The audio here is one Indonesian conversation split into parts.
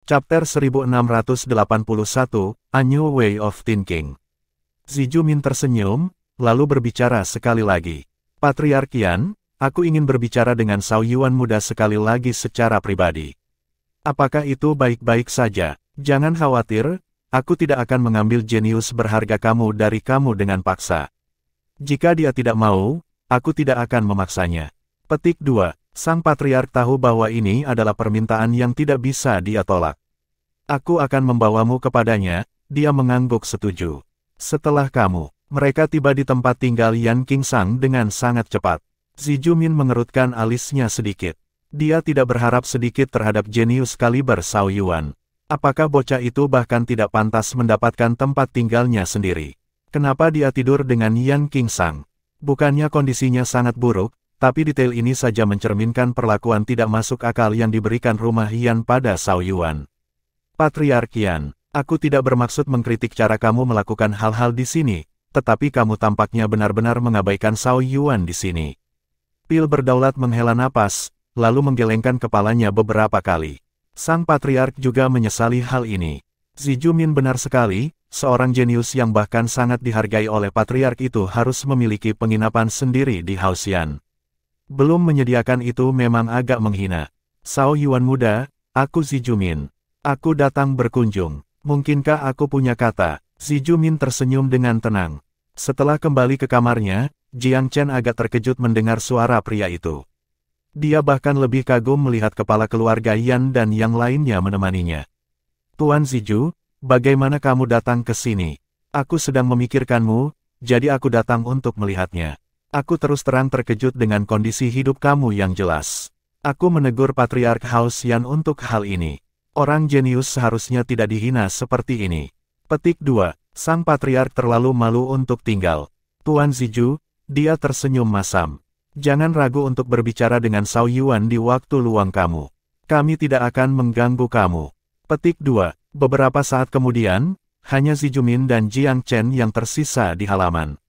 Chapter 1681, A New Way of Thinking. Zijumin tersenyum, lalu berbicara sekali lagi. Patriark Yan, aku ingin berbicara dengan Cao Yuan muda sekali lagi secara pribadi. Apakah itu baik-baik saja? Jangan khawatir, aku tidak akan mengambil jenius berharga kamu dari kamu dengan paksa. Jika dia tidak mau, aku tidak akan memaksanya. Petik 2. Sang Patriark tahu bahwa ini adalah permintaan yang tidak bisa dia tolak. Aku akan membawamu kepadanya, dia mengangguk setuju. Setelah kamu, mereka tiba di tempat tinggal Yan Qingsang dengan sangat cepat. Zijumin mengerutkan alisnya sedikit. Dia tidak berharap sedikit terhadap jenius kaliber Cao Yuan. Apakah bocah itu bahkan tidak pantas mendapatkan tempat tinggalnya sendiri? Kenapa dia tidur dengan Yan Qingsang? Bukannya kondisinya sangat buruk, tapi detail ini saja mencerminkan perlakuan tidak masuk akal yang diberikan rumah Yan pada Cao Yuan. Patriark Yan, aku tidak bermaksud mengkritik cara kamu melakukan hal-hal di sini, tetapi kamu tampaknya benar-benar mengabaikan Cao Yuan di sini. Pil berdaulat menghela napas, lalu menggelengkan kepalanya beberapa kali. Sang Patriark juga menyesali hal ini. Zijumin benar sekali, seorang jenius yang bahkan sangat dihargai oleh Patriark itu harus memiliki penginapan sendiri di Haosyan. Belum menyediakan itu memang agak menghina. Cao Yuan muda, aku Zijumin. Aku datang berkunjung. Mungkinkah aku punya kata? Zijumin tersenyum dengan tenang. Setelah kembali ke kamarnya, Jiang Chen agak terkejut mendengar suara pria itu. Dia bahkan lebih kagum melihat kepala keluarga Yan dan yang lainnya menemaninya. Tuan Ziju, bagaimana kamu datang ke sini? Aku sedang memikirkanmu, jadi aku datang untuk melihatnya. Aku terus terang terkejut dengan kondisi hidup kamu yang jelas. Aku menegur Patriark Haosyan untuk hal ini. Orang jenius seharusnya tidak dihina seperti ini. Petik 2. Sang Patriark terlalu malu untuk tinggal. Tuan Ziju, dia tersenyum masam. Jangan ragu untuk berbicara dengan Cao Yuan di waktu luang kamu. Kami tidak akan mengganggu kamu. Petik 2. Beberapa saat kemudian, hanya Zijumin dan Jiang Chen yang tersisa di halaman.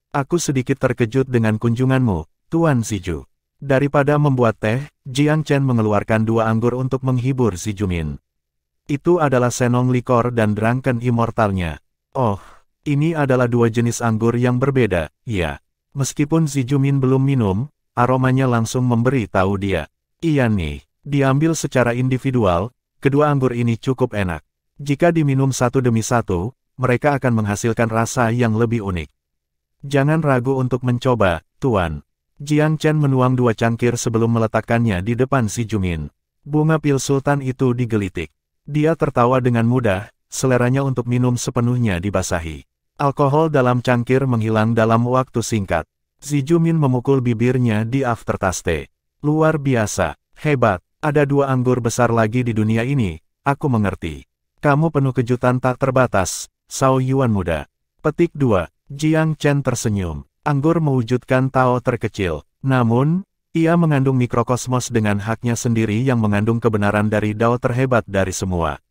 Aku sedikit terkejut dengan kunjunganmu, Tuan Ziju. Daripada membuat teh, Jiang Chen mengeluarkan 2 anggur untuk menghibur Zijumin. Itu adalah Senong Likor dan Drunken Immortalnya. Oh, ini adalah 2 jenis anggur yang berbeda, ya. Meskipun Zijumin belum minum, aromanya langsung memberi tahu dia. Iya nih, diambil secara individual, kedua anggur ini cukup enak. Jika diminum satu demi satu, mereka akan menghasilkan rasa yang lebih unik. Jangan ragu untuk mencoba, Tuan. Jiang Chen menuang 2 cangkir sebelum meletakkannya di depan Zijumin. Bunga pil sultan itu digelitik. Dia tertawa dengan mudah, seleranya untuk minum sepenuhnya dibasahi. Alkohol dalam cangkir menghilang dalam waktu singkat. Zijumin memukul bibirnya di aftertaste. Luar biasa, hebat, ada 2 anggur besar lagi di dunia ini, aku mengerti. Kamu penuh kejutan tak terbatas, Cao Yuan muda. Petik 2. Jiang Chen tersenyum. Anggur mewujudkan Tao terkecil. Namun, ia mengandung mikrokosmos dengan haknya sendiri yang mengandung kebenaran dari Dao terhebat dari semua.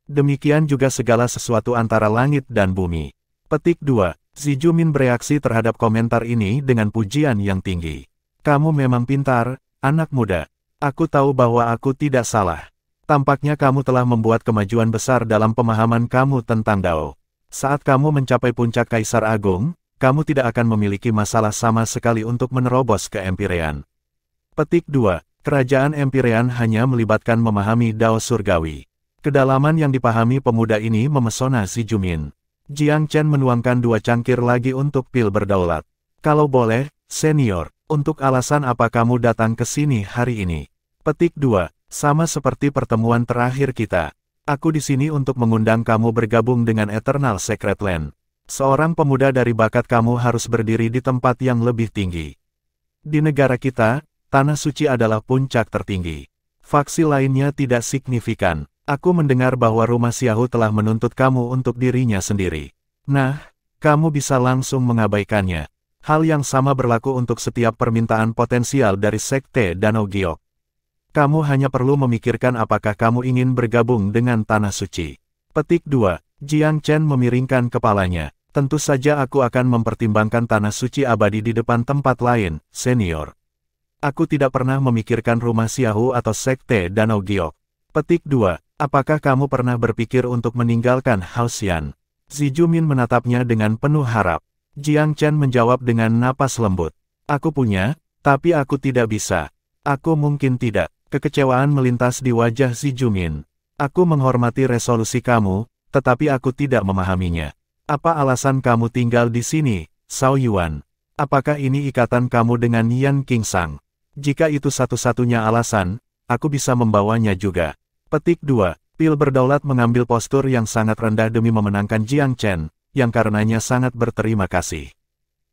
Demikian juga segala sesuatu antara langit dan bumi. Petik 2. Zijumin bereaksi terhadap komentar ini dengan pujian yang tinggi. Kamu memang pintar, anak muda. Aku tahu bahwa aku tidak salah. Tampaknya kamu telah membuat kemajuan besar dalam pemahaman kamu tentang Dao. Saat kamu mencapai puncak Kaisar Agung, kamu tidak akan memiliki masalah sama sekali untuk menerobos ke Empirean. Petik 2. Kerajaan Empirean hanya melibatkan memahami Dao surgawi. Kedalaman yang dipahami pemuda ini memesona Zijumin. Jiang Chen menuangkan 2 cangkir lagi untuk pil berdaulat. Kalau boleh, senior, untuk alasan apa kamu datang ke sini hari ini? Petik 2. Sama seperti pertemuan terakhir kita. Aku di sini untuk mengundang kamu bergabung dengan Eternal Secret Land. Seorang pemuda dari bakat kamu harus berdiri di tempat yang lebih tinggi. Di negara kita, Tanah Suci adalah puncak tertinggi. Faksi lainnya tidak signifikan. Aku mendengar bahwa Rumah Xiaohu telah menuntut kamu untuk dirinya sendiri. Nah, kamu bisa langsung mengabaikannya. Hal yang sama berlaku untuk setiap permintaan potensial dari Sekte Danau Giok. Kamu hanya perlu memikirkan apakah kamu ingin bergabung dengan Tanah Suci. Petik 2. Jiang Chen memiringkan kepalanya. Tentu saja aku akan mempertimbangkan Tanah Suci abadi di depan tempat lain, senior. Aku tidak pernah memikirkan Rumah Xiaohu atau Sekte Danau Giok. Petik 2. Apakah kamu pernah berpikir untuk meninggalkan Haoxian? Zijumin menatapnya dengan penuh harap. Jiang Chen menjawab dengan napas lembut. Aku punya, tapi aku tidak bisa. Aku mungkin tidak. Kekecewaan melintas di wajah Zijumin. Aku menghormati resolusi kamu, tetapi aku tidak memahaminya. Apa alasan kamu tinggal di sini, Cao Yuan? Apakah ini ikatan kamu dengan Yan Qingsang? Jika itu satu-satunya alasan, aku bisa membawanya juga. Petik 2. Pil berdaulat mengambil postur yang sangat rendah demi memenangkan Jiang Chen, yang karenanya sangat berterima kasih.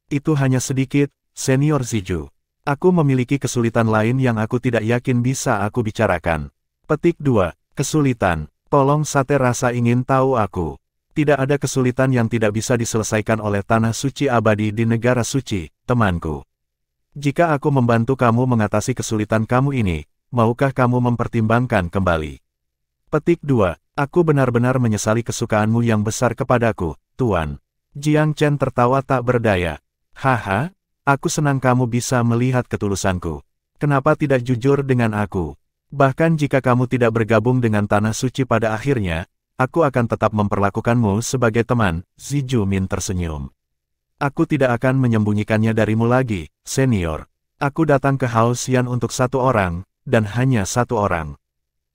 Itu hanya sedikit, Senior Ziju. Aku memiliki kesulitan lain yang aku tidak yakin bisa aku bicarakan. Petik 2. Kesulitan. Tolong sate rasa ingin tahu aku. Tidak ada kesulitan yang tidak bisa diselesaikan oleh tanah suci abadi di negara suci, temanku. Jika aku membantu kamu mengatasi kesulitan kamu ini, maukah kamu mempertimbangkan kembali? Petik 2. Aku benar-benar menyesali kesukaanmu yang besar kepadaku, Tuan. Jiang Chen tertawa tak berdaya. Haha, aku senang kamu bisa melihat ketulusanku. Kenapa tidak jujur dengan aku? Bahkan jika kamu tidak bergabung dengan tanah suci pada akhirnya, aku akan tetap memperlakukanmu sebagai teman, Zijumin tersenyum. Aku tidak akan menyembunyikannya darimu lagi, senior. Aku datang ke Haoxian untuk satu orang, dan hanya satu orang.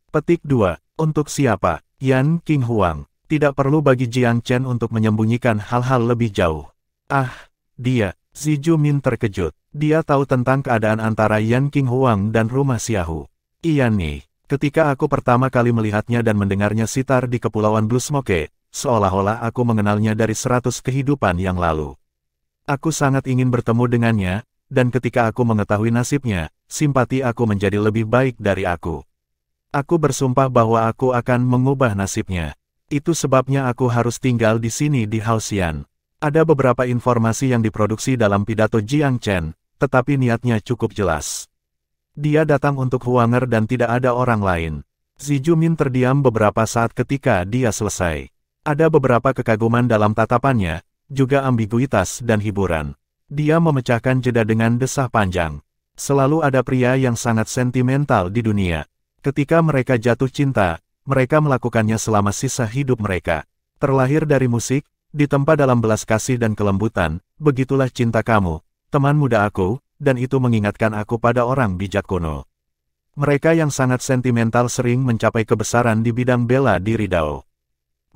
Petik 2. Untuk siapa? Yan Qinghuang. Tidak perlu bagi Jiang Chen untuk menyembunyikan hal-hal lebih jauh. Ah, dia. Zijumin terkejut. Dia tahu tentang keadaan antara Yan Qinghuang dan rumah Xiaohu. Iya nih. Ketika aku pertama kali melihatnya dan mendengarnya sitar di Kepulauan Blue Smoke, seolah-olah aku mengenalnya dari 100 kehidupan yang lalu. Aku sangat ingin bertemu dengannya, dan ketika aku mengetahui nasibnya, simpati aku menjadi lebih baik dari aku. Aku bersumpah bahwa aku akan mengubah nasibnya. Itu sebabnya aku harus tinggal di sini di Haoxian. Ada beberapa informasi yang diproduksi dalam pidato Jiang Chen, tetapi niatnya cukup jelas. Dia datang untuk Huanger dan tidak ada orang lain. Zijumin terdiam beberapa saat ketika dia selesai. Ada beberapa kekaguman dalam tatapannya, juga ambiguitas dan hiburan. Dia memecahkan jeda dengan desah panjang. Selalu ada pria yang sangat sentimental di dunia. Ketika mereka jatuh cinta, mereka melakukannya selama sisa hidup mereka. Terlahir dari musik, ditempa dalam belas kasih dan kelembutan, begitulah cinta kamu, teman muda aku, dan itu mengingatkan aku pada orang bijak kuno. Mereka yang sangat sentimental sering mencapai kebesaran di bidang bela diri Dao.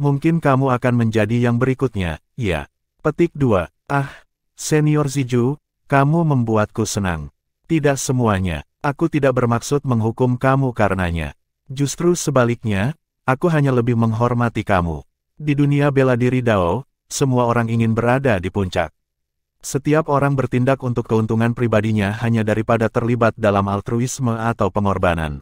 Mungkin kamu akan menjadi yang berikutnya, ya. Petik 2. Ah, Senior Ziju, kamu membuatku senang. Tidak semuanya, aku tidak bermaksud menghukum kamu karenanya. Justru sebaliknya, aku hanya lebih menghormati kamu. Di dunia bela diri Dao, semua orang ingin berada di puncak. Setiap orang bertindak untuk keuntungan pribadinya hanya daripada terlibat dalam altruisme atau pengorbanan.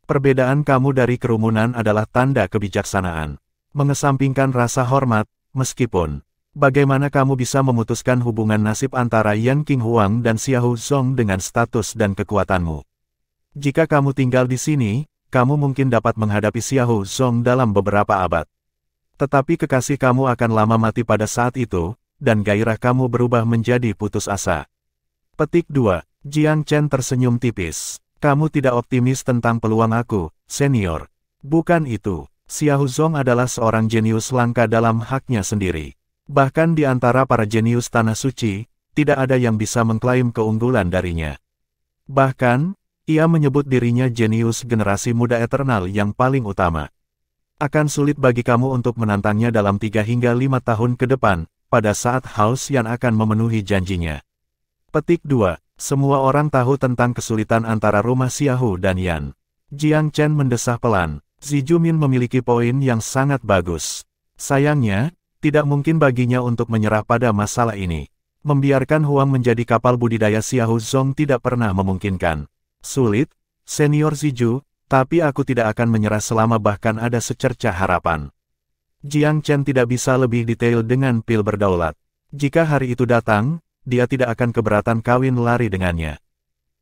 Perbedaan kamu dari kerumunan adalah tanda kebijaksanaan. Mengesampingkan rasa hormat, meskipun. Bagaimana kamu bisa memutuskan hubungan nasib antara Yan Qinghuang dan Xiahou Zong dengan status dan kekuatanmu? Jika kamu tinggal di sini, kamu mungkin dapat menghadapi Xiahou Zong dalam beberapa abad. Tetapi kekasih kamu akan lama mati pada saat itu, dan gairah kamu berubah menjadi putus asa. Petik 2. Jiang Chen tersenyum tipis. Kamu tidak optimis tentang peluang aku, senior. Bukan itu. Xiahou Zong adalah seorang jenius langka dalam haknya sendiri. Bahkan di antara para jenius tanah suci, tidak ada yang bisa mengklaim keunggulan darinya. Bahkan, ia menyebut dirinya jenius generasi muda eternal yang paling utama. Akan sulit bagi kamu untuk menantangnya dalam 3 hingga 5 tahun ke depan, pada saat Haoxian akan memenuhi janjinya. Petik 2. Semua orang tahu tentang kesulitan antara rumah Xiahou dan Yan. Jiang Chen mendesah pelan. Zijumin memiliki poin yang sangat bagus. Sayangnya, tidak mungkin baginya untuk menyerah pada masalah ini. Membiarkan Huang menjadi kapal budidaya Xiahou Zong tidak pernah memungkinkan. Sulit, Senior Ziju, tapi aku tidak akan menyerah selama bahkan ada secercah harapan. Jiang Chen tidak bisa lebih detail dengan pil berdaulat. Jika hari itu datang, dia tidak akan keberatan kawin lari dengannya.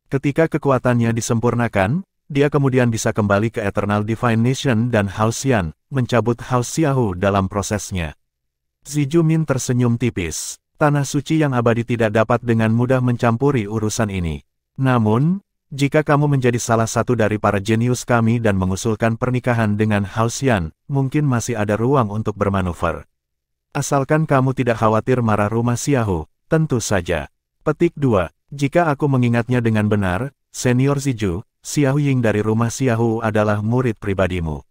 Ketika kekuatannya disempurnakan, dia kemudian bisa kembali ke Eternal Divine Nation dan Haoxian, mencabut Hao Xiahou dalam prosesnya. Zijumin tersenyum tipis. Tanah suci yang abadi tidak dapat dengan mudah mencampuri urusan ini. Namun, jika kamu menjadi salah satu dari para jenius kami dan mengusulkan pernikahan dengan Hao Xian, mungkin masih ada ruang untuk bermanuver. Asalkan kamu tidak khawatir marah rumah Xiahou, tentu saja. Petik 2. Jika aku mengingatnya dengan benar, Senior Ziju, Xiahou Ying dari rumah Xiahou adalah murid pribadimu.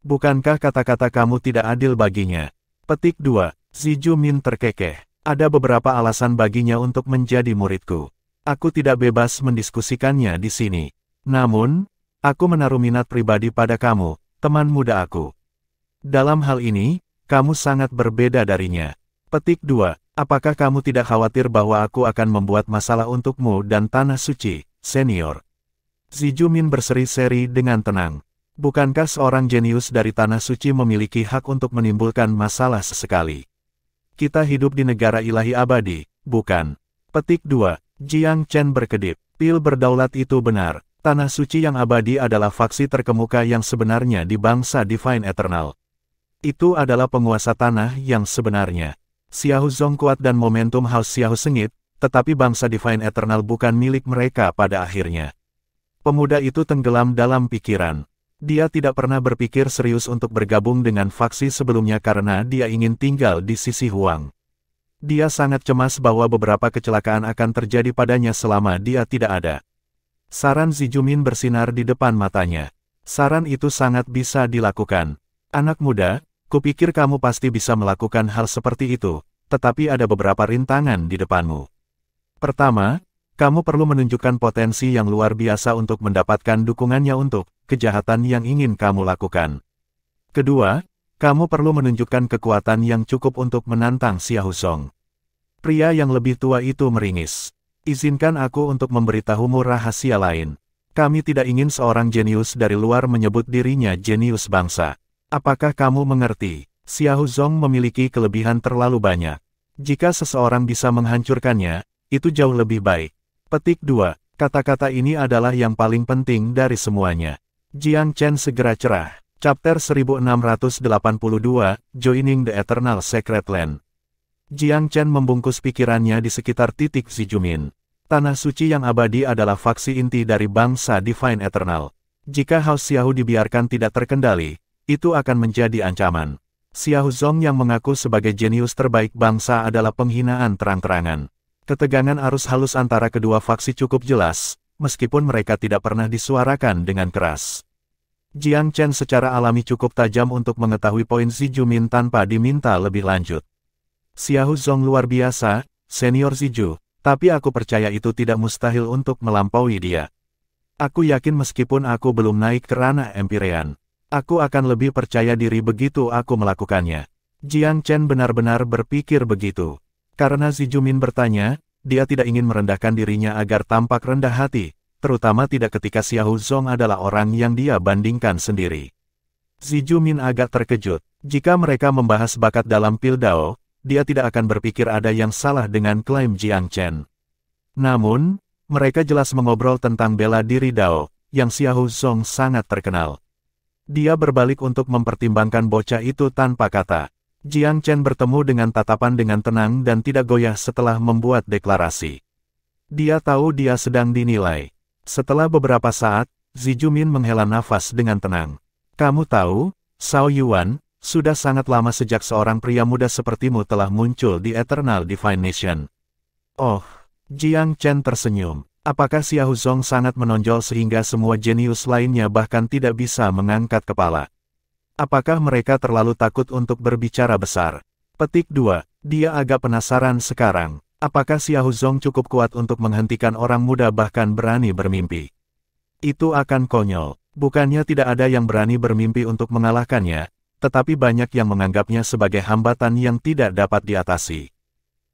Bukankah kata-kata kamu tidak adil baginya? Petik 2. Ziju Min terkekeh. Ada beberapa alasan baginya untuk menjadi muridku. Aku tidak bebas mendiskusikannya di sini. Namun, aku menaruh minat pribadi pada kamu, teman muda aku. Dalam hal ini, kamu sangat berbeda darinya. Petik 2. Apakah kamu tidak khawatir bahwa aku akan membuat masalah untukmu dan Tanah Suci, Senior? Ziju Min berseri-seri dengan tenang. Bukankah seorang jenius dari Tanah Suci memiliki hak untuk menimbulkan masalah sesekali? Kita hidup di negara ilahi abadi, bukan? Petik 2. Jiang Chen berkedip. Pil berdaulat itu benar. Tanah Suci yang abadi adalah faksi terkemuka yang sebenarnya di bangsa Divine Eternal. Itu adalah penguasa tanah yang sebenarnya. Xiahou Zong kuat dan momentum House Xiahou sengit, tetapi bangsa Divine Eternal bukan milik mereka pada akhirnya. Pemuda itu tenggelam dalam pikiran. Dia tidak pernah berpikir serius untuk bergabung dengan faksi sebelumnya karena dia ingin tinggal di sisi Huang. Dia sangat cemas bahwa beberapa kecelakaan akan terjadi padanya selama dia tidak ada. Saran Ziju Min bersinar di depan matanya. Saran itu sangat bisa dilakukan. Anak muda, kupikir kamu pasti bisa melakukan hal seperti itu, tetapi ada beberapa rintangan di depanmu. Pertama, kamu perlu menunjukkan potensi yang luar biasa untuk mendapatkan dukungannya untuk kejahatan yang ingin kamu lakukan. Kedua, kamu perlu menunjukkan kekuatan yang cukup untuk menantang Xiahou Zong. Pria yang lebih tua itu meringis. Izinkan aku untuk memberitahumu rahasia lain. Kami tidak ingin seorang jenius dari luar menyebut dirinya jenius bangsa. Apakah kamu mengerti? Xiahou Zong memiliki kelebihan terlalu banyak. Jika seseorang bisa menghancurkannya, itu jauh lebih baik. Petik 2. Kata-kata ini adalah yang paling penting dari semuanya. Jiang Chen segera cerah. Chapter 1682, Joining the Eternal Sacred Land. Jiang Chen membungkus pikirannya di sekitar titik Ziju Min. Tanah Suci yang abadi adalah faksi inti dari bangsa Divine Eternal. Jika House Xiahou dibiarkan tidak terkendali, itu akan menjadi ancaman. Xiahou Zong yang mengaku sebagai jenius terbaik bangsa adalah penghinaan terang-terangan. Ketegangan arus halus antara kedua faksi cukup jelas, meskipun mereka tidak pernah disuarakan dengan keras. Jiang Chen secara alami cukup tajam untuk mengetahui poin Ziju Min tanpa diminta lebih lanjut. Xiahou Zong luar biasa, Senior Ziju, tapi aku percaya itu tidak mustahil untuk melampaui dia. Aku yakin meskipun aku belum naik ke ranah Empyrean, aku akan lebih percaya diri begitu aku melakukannya. Jiang Chen benar-benar berpikir begitu. Karena Ziju Min bertanya, dia tidak ingin merendahkan dirinya agar tampak rendah hati, terutama tidak ketika Xiahou Zong adalah orang yang dia bandingkan sendiri. Ziju Min agak terkejut. Jika mereka membahas bakat dalam Pil Dao, dia tidak akan berpikir ada yang salah dengan klaim Jiang Chen. Namun, mereka jelas mengobrol tentang bela diri Dao, yang Xiahou Zong sangat terkenal. Dia berbalik untuk mempertimbangkan bocah itu tanpa kata. Jiang Chen bertemu dengan tatapan dengan tenang dan tidak goyah setelah membuat deklarasi. Dia tahu dia sedang dinilai. Setelah beberapa saat, Ziju Min menghela nafas dengan tenang. Kamu tahu, Zhao Yuan, sudah sangat lama sejak seorang pria muda sepertimu telah muncul di Eternal Divine Nation. Oh, Jiang Chen tersenyum. Apakah Xiahou Zong sangat menonjol sehingga semua jenius lainnya bahkan tidak bisa mengangkat kepala? Apakah mereka terlalu takut untuk berbicara besar? Petik 2. Dia agak penasaran sekarang. Apakah Xiahou Zong cukup kuat untuk menghentikan orang muda bahkan berani bermimpi? Itu akan konyol. Bukannya tidak ada yang berani bermimpi untuk mengalahkannya, tetapi banyak yang menganggapnya sebagai hambatan yang tidak dapat diatasi.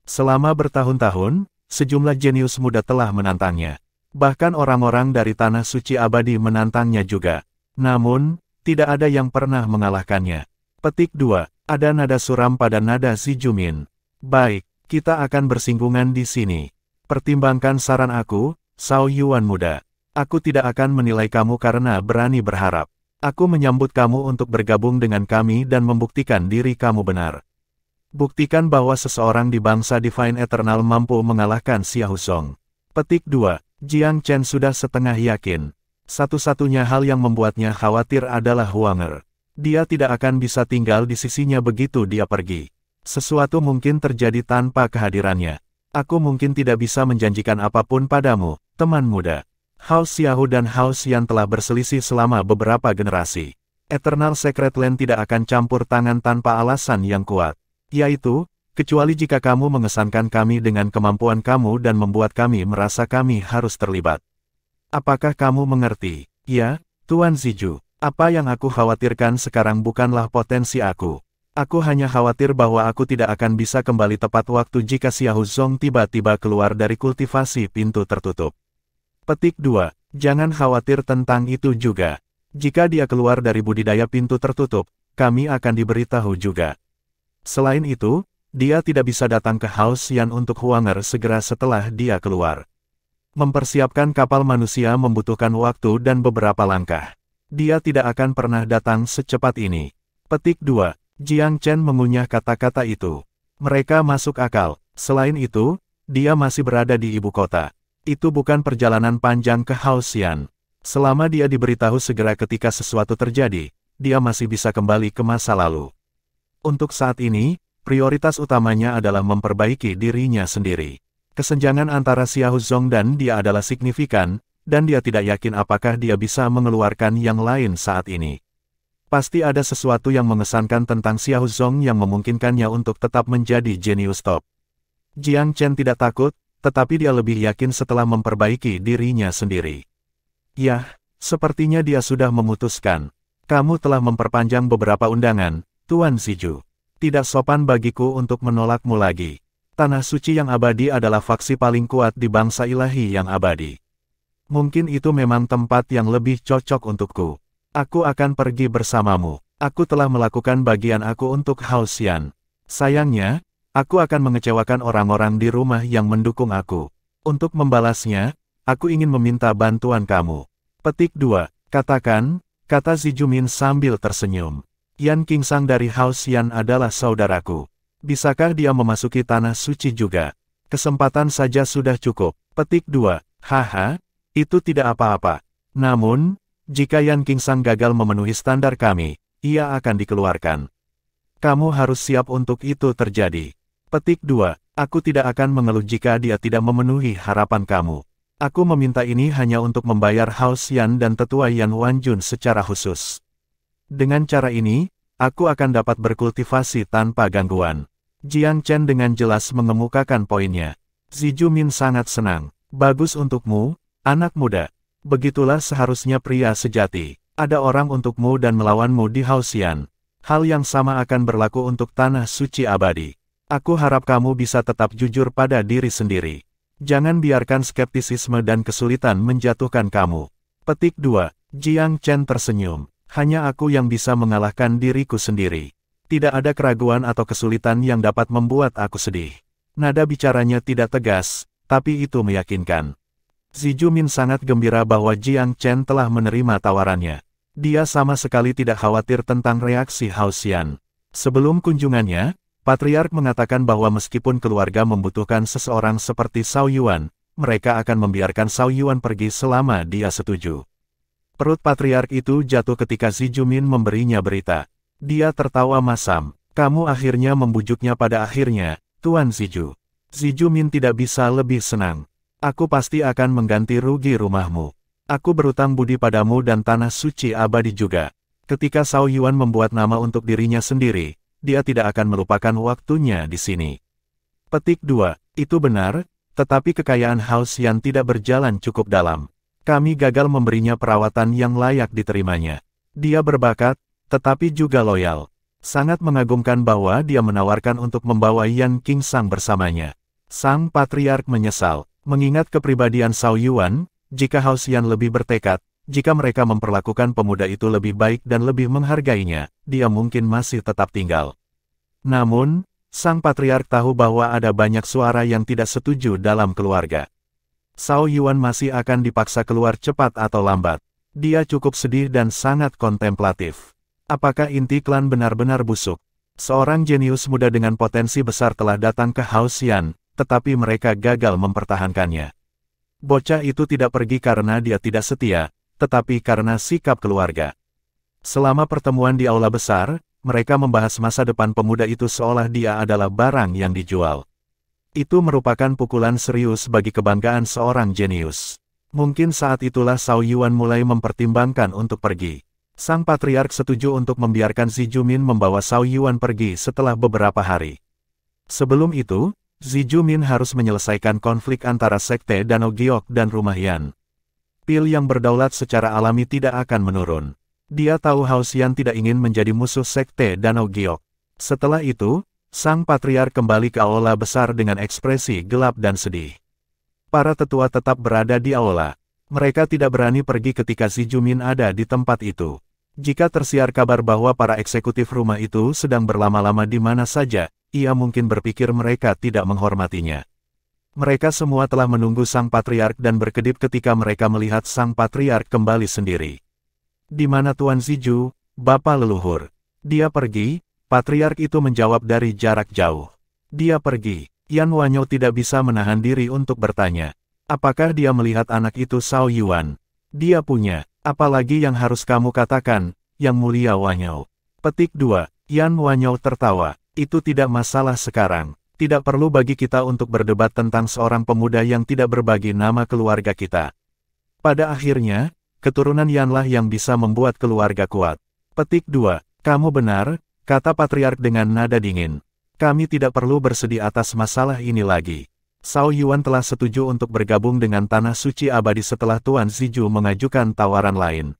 Selama bertahun-tahun, sejumlah jenius muda telah menantangnya. Bahkan orang-orang dari Tanah Suci Abadi menantangnya juga. Namun, tidak ada yang pernah mengalahkannya. Petik 2. Ada nada suram pada nada Ziju Min. Baik, kita akan bersinggungan di sini. Pertimbangkan saran aku, Zhao Yuan muda. Aku tidak akan menilai kamu karena berani berharap. Aku menyambut kamu untuk bergabung dengan kami dan membuktikan diri kamu benar. Buktikan bahwa seseorang di bangsa Divine Eternal mampu mengalahkan Xiahou Zong. Petik 2. Jiang Chen sudah setengah yakin. Satu-satunya hal yang membuatnya khawatir adalah Huanger. Dia tidak akan bisa tinggal di sisinya begitu dia pergi. Sesuatu mungkin terjadi tanpa kehadirannya. Aku mungkin tidak bisa menjanjikan apapun padamu, teman muda. Hao Xiaohu dan Hao Xian telah berselisih selama beberapa generasi. Eternal Secret Land tidak akan campur tangan tanpa alasan yang kuat. Yaitu, kecuali jika kamu mengesankan kami dengan kemampuan kamu dan membuat kami merasa kami harus terlibat. Apakah kamu mengerti? Ya, Tuan Ziju. Apa yang aku khawatirkan sekarang bukanlah potensi aku. Aku hanya khawatir bahwa aku tidak akan bisa kembali tepat waktu jika Xiahou Zong tiba-tiba keluar dari kultivasi pintu tertutup. Petik 2. Jangan khawatir tentang itu juga. Jika dia keluar dari budidaya pintu tertutup, kami akan diberitahu juga. Selain itu, dia tidak bisa datang ke Hao Xian untuk Huanger segera setelah dia keluar. Mempersiapkan kapal manusia membutuhkan waktu dan beberapa langkah. Dia tidak akan pernah datang secepat ini. Petik 2. Jiang Chen mengunyah kata-kata itu. Mereka masuk akal. Selain itu, dia masih berada di ibu kota. Itu bukan perjalanan panjang ke Hao Xian. Selama dia diberitahu segera ketika sesuatu terjadi, dia masih bisa kembali ke masa lalu. Untuk saat ini, prioritas utamanya adalah memperbaiki dirinya sendiri. Kesenjangan antara Xiahou Zong dan dia adalah signifikan, dan dia tidak yakin apakah dia bisa mengeluarkan yang lain saat ini. Pasti ada sesuatu yang mengesankan tentang Xiahou Zong yang memungkinkannya untuk tetap menjadi jenius top. Jiang Chen tidak takut, tetapi dia lebih yakin setelah memperbaiki dirinya sendiri. Yah, sepertinya dia sudah memutuskan. Kamu telah memperpanjang beberapa undangan, Tuan Ziju. Tidak sopan bagiku untuk menolakmu lagi. Tanah suci yang abadi adalah faksi paling kuat di bangsa ilahi yang abadi. Mungkin itu memang tempat yang lebih cocok untukku. Aku akan pergi bersamamu. Aku telah melakukan bagian aku untuk Hao Xian. Sayangnya, aku akan mengecewakan orang-orang di rumah yang mendukung aku. Untuk membalasnya, aku ingin meminta bantuan kamu. Petik 2. Katakan, kata Zijumin sambil tersenyum. Yan Qingsang dari Hao Xian adalah saudaraku. Bisakah dia memasuki tanah suci juga? Kesempatan saja sudah cukup. Petik 2. Haha, itu tidak apa-apa. Namun, jika Yan Qingsang gagal memenuhi standar kami, ia akan dikeluarkan. Kamu harus siap untuk itu terjadi. Petik 2. Aku tidak akan mengeluh jika dia tidak memenuhi harapan kamu. Aku meminta ini hanya untuk membayar Hao Xian dan tetua Yan Wanjun secara khusus. Dengan cara ini, aku akan dapat berkultivasi tanpa gangguan. Jiang Chen dengan jelas mengemukakan poinnya. Zijumin sangat senang. Bagus untukmu, anak muda. Begitulah seharusnya pria sejati. Ada orang untukmu dan melawanmu di Hao Xian. Hal yang sama akan berlaku untuk tanah suci abadi. Aku harap kamu bisa tetap jujur pada diri sendiri. Jangan biarkan skeptisisme dan kesulitan menjatuhkan kamu. Petik 2. Jiang Chen tersenyum. Hanya aku yang bisa mengalahkan diriku sendiri. Tidak ada keraguan atau kesulitan yang dapat membuat aku sedih. Nada bicaranya tidak tegas, tapi itu meyakinkan. Zijumin sangat gembira bahwa Jiang Chen telah menerima tawarannya. Dia sama sekali tidak khawatir tentang reaksi Hao Xian. Sebelum kunjungannya, Patriark mengatakan bahwa meskipun keluarga membutuhkan seseorang seperti Xiao Yuan, mereka akan membiarkan Xiao Yuan pergi selama dia setuju. Perut Patriark itu jatuh ketika Zijumin memberinya berita. Dia tertawa masam. Kamu akhirnya membujuknya pada akhirnya, Tuan Ziju. Zijumin tidak bisa lebih senang. Aku pasti akan mengganti rugi rumahmu. Aku berutang budi padamu dan tanah suci abadi juga. Ketika Xiao Yuan membuat nama untuk dirinya sendiri, dia tidak akan melupakan waktunya di sini. Petik 2. Itu benar, tetapi kekayaan Hao Xian tidak berjalan cukup dalam. Kami gagal memberinya perawatan yang layak diterimanya. Dia berbakat, tetapi juga loyal. Sangat mengagumkan bahwa dia menawarkan untuk membawa Yan Qingsang bersamanya. Sang Patriark menyesal, mengingat kepribadian Xiao Yuan, jika Hao Xian lebih bertekad, jika mereka memperlakukan pemuda itu lebih baik dan lebih menghargainya, dia mungkin masih tetap tinggal. Namun, Sang Patriark tahu bahwa ada banyak suara yang tidak setuju dalam keluarga. Xiao Yuan masih akan dipaksa keluar cepat atau lambat. Dia cukup sedih dan sangat kontemplatif. Apakah inti klan benar-benar busuk? Seorang jenius muda dengan potensi besar telah datang ke Hao Xian, tetapi mereka gagal mempertahankannya. Bocah itu tidak pergi karena dia tidak setia, tetapi karena sikap keluarga. Selama pertemuan di aula besar, mereka membahas masa depan pemuda itu seolah dia adalah barang yang dijual. Itu merupakan pukulan serius bagi kebanggaan seorang jenius. Mungkin saat itulah Zhao Yuan mulai mempertimbangkan untuk pergi. Sang patriark setuju untuk membiarkan Zi Jumin membawa Zhao Yuan pergi setelah beberapa hari. Sebelum itu, Zi Jumin harus menyelesaikan konflik antara Sekte Danau Giok dan Rumah Yan. Pil yang berdaulat secara alami tidak akan menurun. Dia tahu Hao Xian tidak ingin menjadi musuh Sekte Danau Giok. Setelah itu, sang patriark kembali ke aula besar dengan ekspresi gelap dan sedih. Para tetua tetap berada di aula. Mereka tidak berani pergi ketika Zi Jumin ada di tempat itu. Jika tersiar kabar bahwa para eksekutif rumah itu sedang berlama-lama di mana saja, ia mungkin berpikir mereka tidak menghormatinya. Mereka semua telah menunggu sang patriark dan berkedip ketika mereka melihat sang patriark kembali sendiri. Di mana Tuan Ziju, Bapa leluhur? Dia pergi, patriark itu menjawab dari jarak jauh. Dia pergi. Yan Wanyo tidak bisa menahan diri untuk bertanya. Apakah dia melihat anak itu Zhao Yuan? Dia punya. Apalagi yang harus kamu katakan, Yang Mulia Wanyo? Petik 2. Yan Wanyo tertawa. Itu tidak masalah sekarang. Tidak perlu bagi kita untuk berdebat tentang seorang pemuda yang tidak berbagi nama keluarga kita. Pada akhirnya, keturunan Yanlah yang bisa membuat keluarga kuat. Petik 2. Kamu benar, kata patriark dengan nada dingin. Kami tidak perlu bersedih atas masalah ini lagi. Zhao Yuan telah setuju untuk bergabung dengan Tanah Suci Abadi setelah Tuan Ziju mengajukan tawaran lain.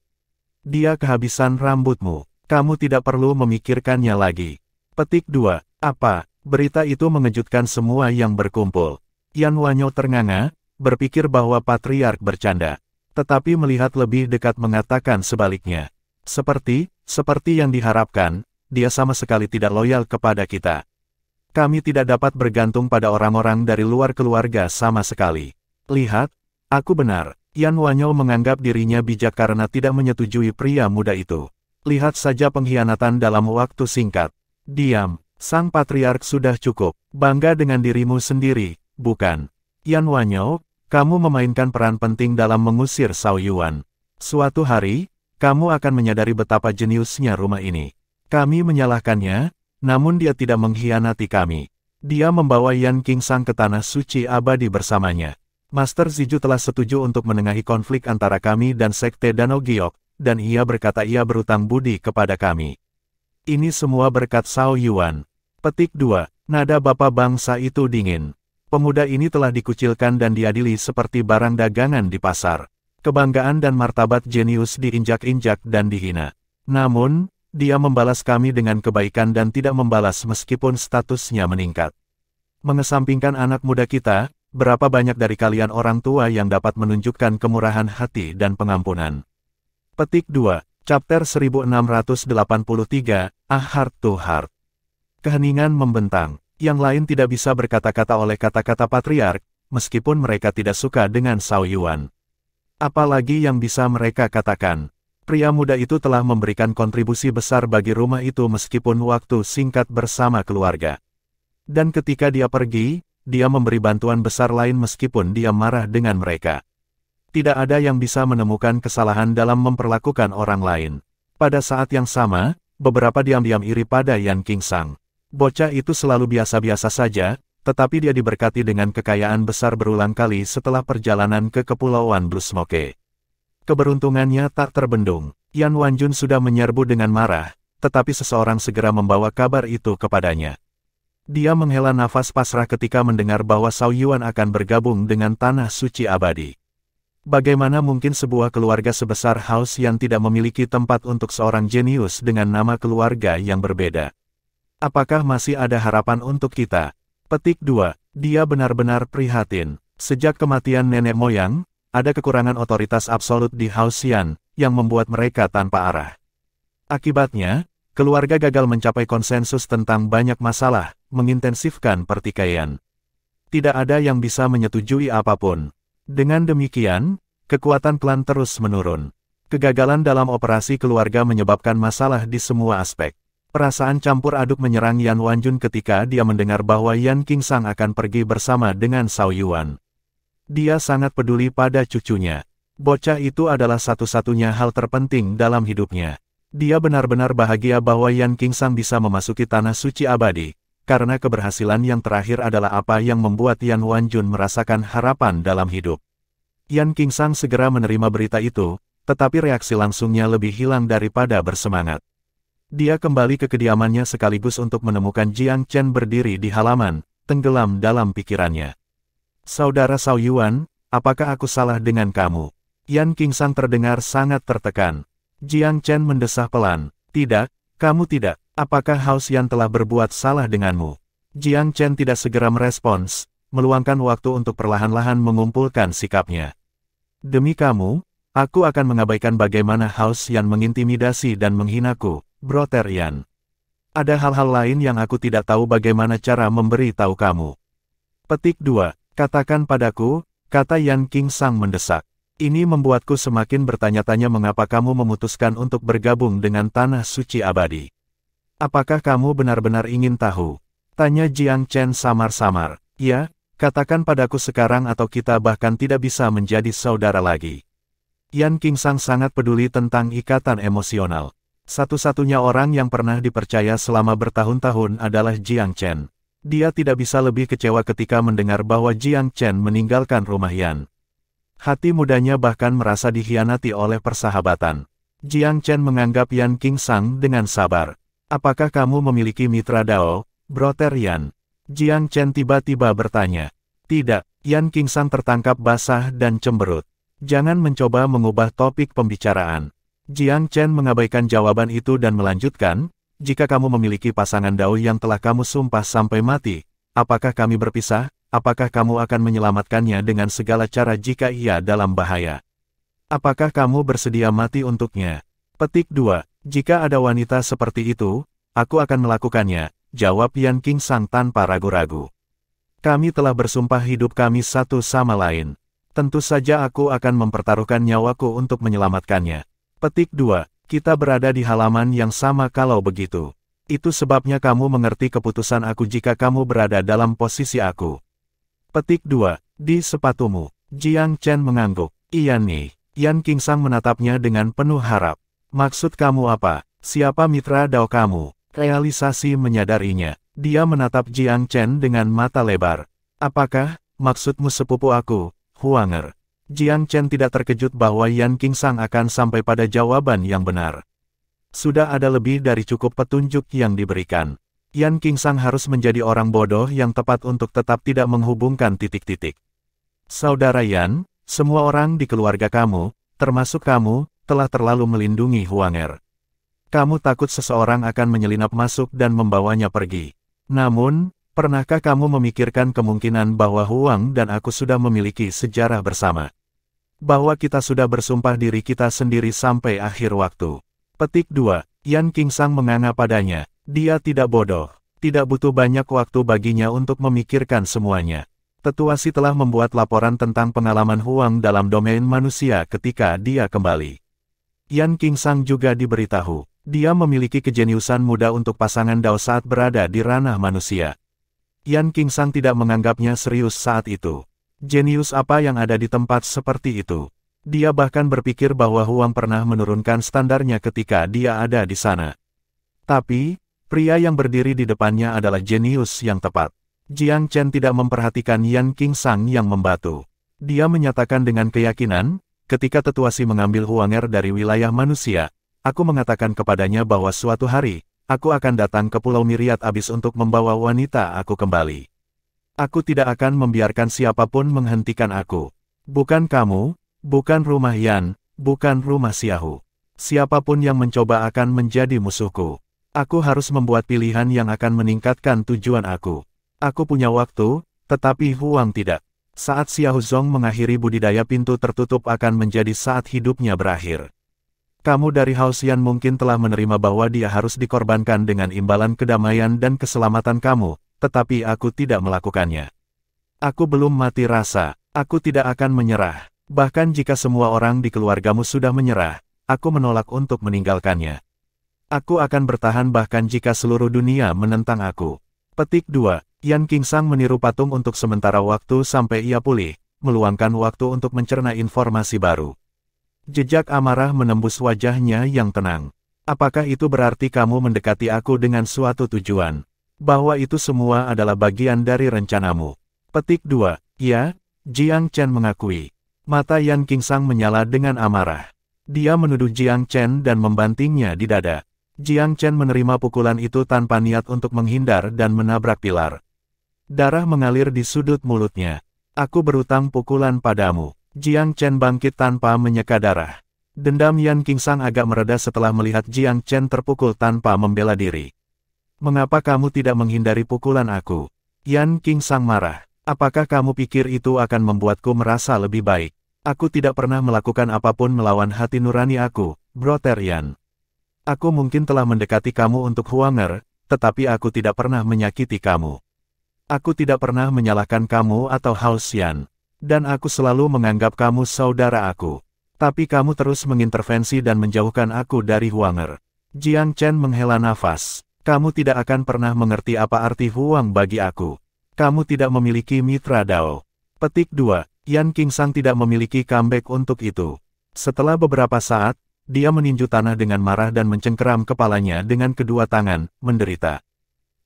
Dia kehabisan rambutmu. Kamu tidak perlu memikirkannya lagi. Petik 2. Apa? Berita itu mengejutkan semua yang berkumpul. Yan Wanyo ternganga, berpikir bahwa patriark bercanda. Tetapi melihat lebih dekat mengatakan sebaliknya. Seperti yang diharapkan, dia sama sekali tidak loyal kepada kita. Kami tidak dapat bergantung pada orang-orang dari luar keluarga sama sekali. Lihat, aku benar. Yan Wanyo menganggap dirinya bijak karena tidak menyetujui pria muda itu. Lihat saja pengkhianatan dalam waktu singkat. Diam, sang patriark sudah cukup. Bangga dengan dirimu sendiri, bukan? Yan Wanyo, kamu memainkan peran penting dalam mengusir Zhao Yuan. Suatu hari, kamu akan menyadari betapa jeniusnya rumah ini. Kami menyalahkannya, namun dia tidak mengkhianati kami. Dia membawa Yan Qingsang ke Tanah Suci Abadi bersamanya. Master Ziju telah setuju untuk menengahi konflik antara kami dan Sekte Danau Giok, dan ia berkata ia berutang budi kepada kami. Ini semua berkat Zhao Yuan. Petik 2. Nada bapa bangsa itu dingin. Pemuda ini telah dikucilkan dan diadili seperti barang dagangan di pasar. Kebanggaan dan martabat jenius diinjak-injak dan dihina. Namun, dia membalas kami dengan kebaikan dan tidak membalas meskipun statusnya meningkat. Mengesampingkan anak muda kita, berapa banyak dari kalian orang tua yang dapat menunjukkan kemurahan hati dan pengampunan? Petik 2. Chapter 1683, A Heart to Heart. Keheningan membentang. Yang lain tidak bisa berkata-kata oleh kata-kata patriark, meskipun mereka tidak suka dengan Zhao Yuan. Apalagi yang bisa mereka katakan? Pria muda itu telah memberikan kontribusi besar bagi rumah itu meskipun waktu singkat bersama keluarga. Dan ketika dia pergi, dia memberi bantuan besar lain meskipun dia marah dengan mereka. Tidak ada yang bisa menemukan kesalahan dalam memperlakukan orang lain. Pada saat yang sama, beberapa diam-diam iri pada Yan Qingsang. Bocah itu selalu biasa-biasa saja, tetapi dia diberkati dengan kekayaan besar berulang kali setelah perjalanan ke Kepulauan Blue Smoke. Keberuntungannya tak terbendung. Yan Wanjun sudah menyerbu dengan marah, tetapi seseorang segera membawa kabar itu kepadanya. Dia menghela nafas pasrah ketika mendengar bahwa Zhao Yuan akan bergabung dengan Tanah Suci Abadi. Bagaimana mungkin sebuah keluarga sebesar Hao Xian tidak memiliki tempat untuk seorang jenius dengan nama keluarga yang berbeda? Apakah masih ada harapan untuk kita? Petik 2. Dia benar-benar prihatin. Sejak kematian nenek moyang, ada kekurangan otoritas absolut di Hao Xian, yang membuat mereka tanpa arah. Akibatnya, keluarga gagal mencapai konsensus tentang banyak masalah, mengintensifkan pertikaian. Tidak ada yang bisa menyetujui apapun. Dengan demikian, kekuatan klan terus menurun. Kegagalan dalam operasi keluarga menyebabkan masalah di semua aspek. Perasaan campur aduk menyerang Yan Wanjun ketika dia mendengar bahwa Yan Qingsang akan pergi bersama dengan Zhao Yuan. Dia sangat peduli pada cucunya. Bocah itu adalah satu-satunya hal terpenting dalam hidupnya. Dia benar-benar bahagia bahwa Yan Qingsang bisa memasuki tanah suci abadi, karena keberhasilan yang terakhir adalah apa yang membuat Yan Wanjun merasakan harapan dalam hidup. Yan Qingsang segera menerima berita itu, tetapi reaksi langsungnya lebih hilang daripada bersemangat. Dia kembali ke kediamannya sekaligus untuk menemukan Jiang Chen berdiri di halaman, tenggelam dalam pikirannya. Saudara Cao Yuan, apakah aku salah dengan kamu? Yan Qingsang terdengar sangat tertekan. Jiang Chen mendesah pelan. Tidak, kamu tidak. Apakah Hao Xian telah berbuat salah denganmu? Jiang Chen tidak segera merespons, meluangkan waktu untuk perlahan-lahan mengumpulkan sikapnya. Demi kamu, aku akan mengabaikan bagaimana Hao Xian mengintimidasi dan menghinaku, Brother Yan. Ada hal-hal lain yang aku tidak tahu bagaimana cara memberi tahu kamu. Petik 2. Katakan padaku, kata Yan Qingsang mendesak. Ini membuatku semakin bertanya-tanya mengapa kamu memutuskan untuk bergabung dengan Tanah Suci Abadi. Apakah kamu benar-benar ingin tahu? Tanya Jiang Chen samar-samar. Ya, katakan padaku sekarang atau kita bahkan tidak bisa menjadi saudara lagi. Yan Qingsang sangat peduli tentang ikatan emosional. Satu-satunya orang yang pernah dipercaya selama bertahun-tahun adalah Jiang Chen. Dia tidak bisa lebih kecewa ketika mendengar bahwa Jiang Chen meninggalkan rumah Yan. Hati mudanya bahkan merasa dikhianati oleh persahabatan. Jiang Chen menganggap Yan Qingsang dengan sabar. Apakah kamu memiliki mitra Dao, Brother Yan? Jiang Chen tiba-tiba bertanya. Tidak, Yan Qingsang tertangkap basah dan cemberut. Jangan mencoba mengubah topik pembicaraan. Jiang Chen mengabaikan jawaban itu dan melanjutkan, jika kamu memiliki pasangan Dao yang telah kamu sumpah sampai mati, apakah kami berpisah? Apakah kamu akan menyelamatkannya dengan segala cara jika ia dalam bahaya? Apakah kamu bersedia mati untuknya? Petik 2. Jika ada wanita seperti itu, aku akan melakukannya, jawab Yan Qingsang tanpa ragu-ragu. Kami telah bersumpah hidup kami satu sama lain. Tentu saja aku akan mempertaruhkan nyawaku untuk menyelamatkannya. Petik 2. Kita berada di halaman yang sama kalau begitu. Itu sebabnya kamu mengerti keputusan aku jika kamu berada dalam posisi aku. Petik 2. Di sepatumu. Jiang Chen mengangguk. Iya nih. Yan Qingsang menatapnya dengan penuh harap. Maksud kamu apa? Siapa mitra Dao kamu? Realisasi menyadarinya. Dia menatap Jiang Chen dengan mata lebar. Apakah maksudmu sepupu aku, Huanger? Jiang Chen tidak terkejut bahwa Yan Qingsang akan sampai pada jawaban yang benar. Sudah ada lebih dari cukup petunjuk yang diberikan. Yan Qingsang harus menjadi orang bodoh yang tepat untuk tetap tidak menghubungkan titik-titik. Saudara Yan, semua orang di keluarga kamu, termasuk kamu, telah terlalu melindungi Huanger. Kamu takut seseorang akan menyelinap masuk dan membawanya pergi. Namun, pernahkah kamu memikirkan kemungkinan bahwa Huang dan aku sudah memiliki sejarah bersama? Bahwa kita sudah bersumpah diri kita sendiri sampai akhir waktu. Petik 2. Yan Qingsang menganga padanya. Dia tidak bodoh. Tidak butuh banyak waktu baginya untuk memikirkan semuanya. Tetua Si telah membuat laporan tentang pengalaman Huang dalam domain manusia ketika dia kembali. Yan Qingsang juga diberitahu. Dia memiliki kejeniusan muda untuk pasangan Dao saat berada di ranah manusia. Yan Qingsang tidak menganggapnya serius saat itu. Jenius apa yang ada di tempat seperti itu? Dia bahkan berpikir bahwa Huang pernah menurunkan standarnya ketika dia ada di sana. Tapi, pria yang berdiri di depannya adalah jenius yang tepat. Jiang Chen tidak memperhatikan Yan Qingsang yang membatu. Dia menyatakan dengan keyakinan, ketika Tetua Si mengambil Huanger dari wilayah manusia, aku mengatakan kepadanya bahwa suatu hari, aku akan datang ke Pulau Myriad Abyss untuk membawa wanita aku kembali. Aku tidak akan membiarkan siapapun menghentikan aku. Bukan kamu, bukan rumah Yan, bukan rumah Xiaohu. Siapapun yang mencoba akan menjadi musuhku. Aku harus membuat pilihan yang akan meningkatkan tujuan aku. Aku punya waktu, tetapi Huang tidak. Saat Xiao Zong mengakhiri budidaya pintu tertutup akan menjadi saat hidupnya berakhir. Kamu dari Hao Xian mungkin telah menerima bahwa dia harus dikorbankan dengan imbalan kedamaian dan keselamatan kamu, tetapi aku tidak melakukannya. Aku belum mati rasa, aku tidak akan menyerah. Bahkan jika semua orang di keluargamu sudah menyerah, aku menolak untuk meninggalkannya. Aku akan bertahan bahkan jika seluruh dunia menentang aku. Petik 2. Yan Qingsang meniru patung untuk sementara waktu sampai ia pulih, meluangkan waktu untuk mencerna informasi baru. Jejak amarah menembus wajahnya yang tenang. Apakah itu berarti kamu mendekati aku dengan suatu tujuan? Bahwa itu semua adalah bagian dari rencanamu. Petik 2. Ya, Jiang Chen mengakui. Mata Yan Qingsang menyala dengan amarah. Dia menuduh Jiang Chen dan membantingnya di dada. Jiang Chen menerima pukulan itu tanpa niat untuk menghindar dan menabrak pilar. Darah mengalir di sudut mulutnya. Aku berutang pukulan padamu. Jiang Chen bangkit tanpa menyeka darah. Dendam Yan Qingsang agak mereda setelah melihat Jiang Chen terpukul tanpa membela diri. Mengapa kamu tidak menghindari pukulan aku? Yan Qingsang marah. Apakah kamu pikir itu akan membuatku merasa lebih baik? Aku tidak pernah melakukan apapun melawan hati nurani aku, Brother Yan. Aku mungkin telah mendekati kamu untuk Huanger, tetapi aku tidak pernah menyakiti kamu. Aku tidak pernah menyalahkan kamu atau Hao Xian. Dan aku selalu menganggap kamu saudara aku. Tapi kamu terus mengintervensi dan menjauhkan aku dari Huanger. Jiang Chen menghela nafas. Kamu tidak akan pernah mengerti apa arti Huang bagi aku. Kamu tidak memiliki mitra Dao. Petik 2. Yan Qingsang tidak memiliki comeback untuk itu. Setelah beberapa saat, dia meninju tanah dengan marah dan mencengkeram kepalanya dengan kedua tangan, menderita.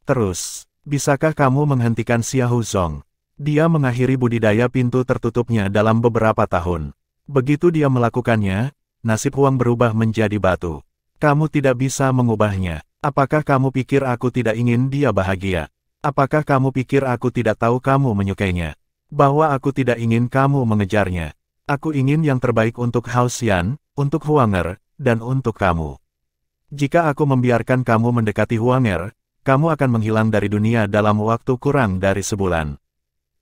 Terus, bisakah kamu menghentikan Xiahou Zong? Dia mengakhiri budidaya pintu tertutupnya dalam beberapa tahun. Begitu dia melakukannya, nasib Huang berubah menjadi batu. Kamu tidak bisa mengubahnya. Apakah kamu pikir aku tidak ingin dia bahagia? Apakah kamu pikir aku tidak tahu kamu menyukainya? Bahwa aku tidak ingin kamu mengejarnya. Aku ingin yang terbaik untuk Hao Xian, untuk Huanger, dan untuk kamu. Jika aku membiarkan kamu mendekati Huanger, kamu akan menghilang dari dunia dalam waktu kurang dari sebulan.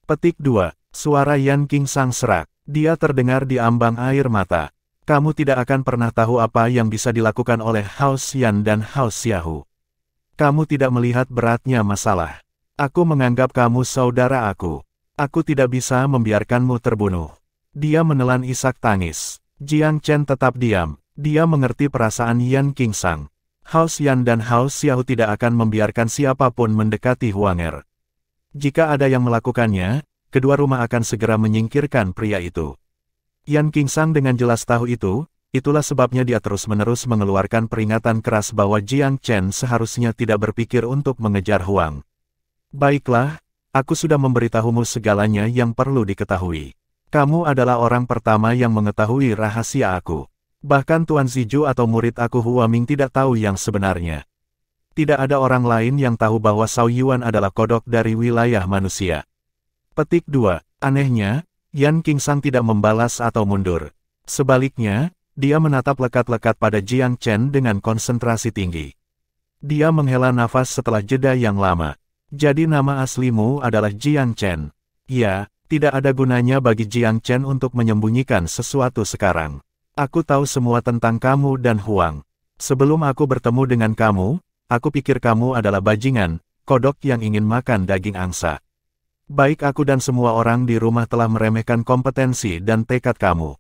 Petik 2. Suara Yan Qingsang serak. Dia terdengar di ambang air mata. Kamu tidak akan pernah tahu apa yang bisa dilakukan oleh Hao Xian dan Hao Xiahu. Kamu tidak melihat beratnya masalah. Aku menganggap kamu saudara aku. Aku tidak bisa membiarkanmu terbunuh. Dia menelan isak tangis. Jiang Chen tetap diam. Dia mengerti perasaan Yan Qingsang. Hao Xian dan Hao Xiahu tidak akan membiarkan siapapun mendekati Huanger. Jika ada yang melakukannya, kedua rumah akan segera menyingkirkan pria itu. Yan Qingsang dengan jelas tahu itu, itulah sebabnya dia terus-menerus mengeluarkan peringatan keras bahwa Jiang Chen seharusnya tidak berpikir untuk mengejar Huang. Baiklah, aku sudah memberitahumu segalanya yang perlu diketahui. Kamu adalah orang pertama yang mengetahui rahasia aku. Bahkan Tuan Ziju atau murid aku Hua Ming tidak tahu yang sebenarnya. Tidak ada orang lain yang tahu bahwa Zhao Yuan adalah kodok dari wilayah manusia. Petik 2. Anehnya, Yan Qingsang tidak membalas atau mundur. Sebaliknya, dia menatap lekat-lekat pada Jiang Chen dengan konsentrasi tinggi. Dia menghela nafas setelah jeda yang lama. Jadi nama aslimu adalah Jiang Chen. Ya, tidak ada gunanya bagi Jiang Chen untuk menyembunyikan sesuatu sekarang. Aku tahu semua tentang kamu dan Huang. Sebelum aku bertemu dengan kamu, aku pikir kamu adalah bajingan, kodok yang ingin makan daging angsa. Baik aku dan semua orang di rumah telah meremehkan kompetensi dan tekad kamu.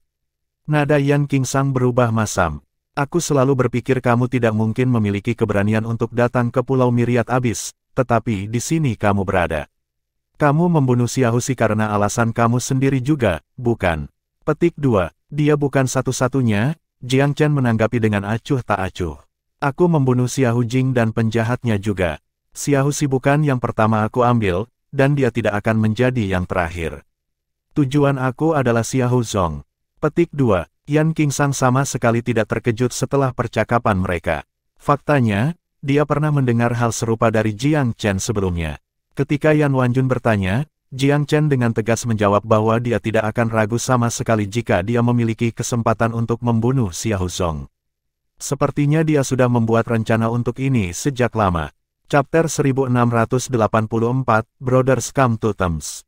Nada Yan Qingsang berubah masam. Aku selalu berpikir kamu tidak mungkin memiliki keberanian untuk datang ke Pulau Myriad Abyss, tetapi di sini kamu berada. Kamu membunuh Xiahou Xi karena alasan kamu sendiri juga, bukan? Petik 2. Dia bukan satu-satunya, Jiang Chen menanggapi dengan acuh tak acuh. Aku membunuh Xiahou Jing dan penjahatnya juga. Xiahou Xi bukan yang pertama aku ambil, dan dia tidak akan menjadi yang terakhir. Tujuan aku adalah Xiahou Zong. Petik 2. Yan Qingsang sama sekali tidak terkejut setelah percakapan mereka. Faktanya, dia pernah mendengar hal serupa dari Jiang Chen sebelumnya. Ketika Yan Wanjun bertanya, Jiang Chen dengan tegas menjawab bahwa dia tidak akan ragu sama sekali jika dia memiliki kesempatan untuk membunuh Xiahou Zong. Sepertinya dia sudah membuat rencana untuk ini sejak lama. Chapter 1684, Brothers Come to Terms.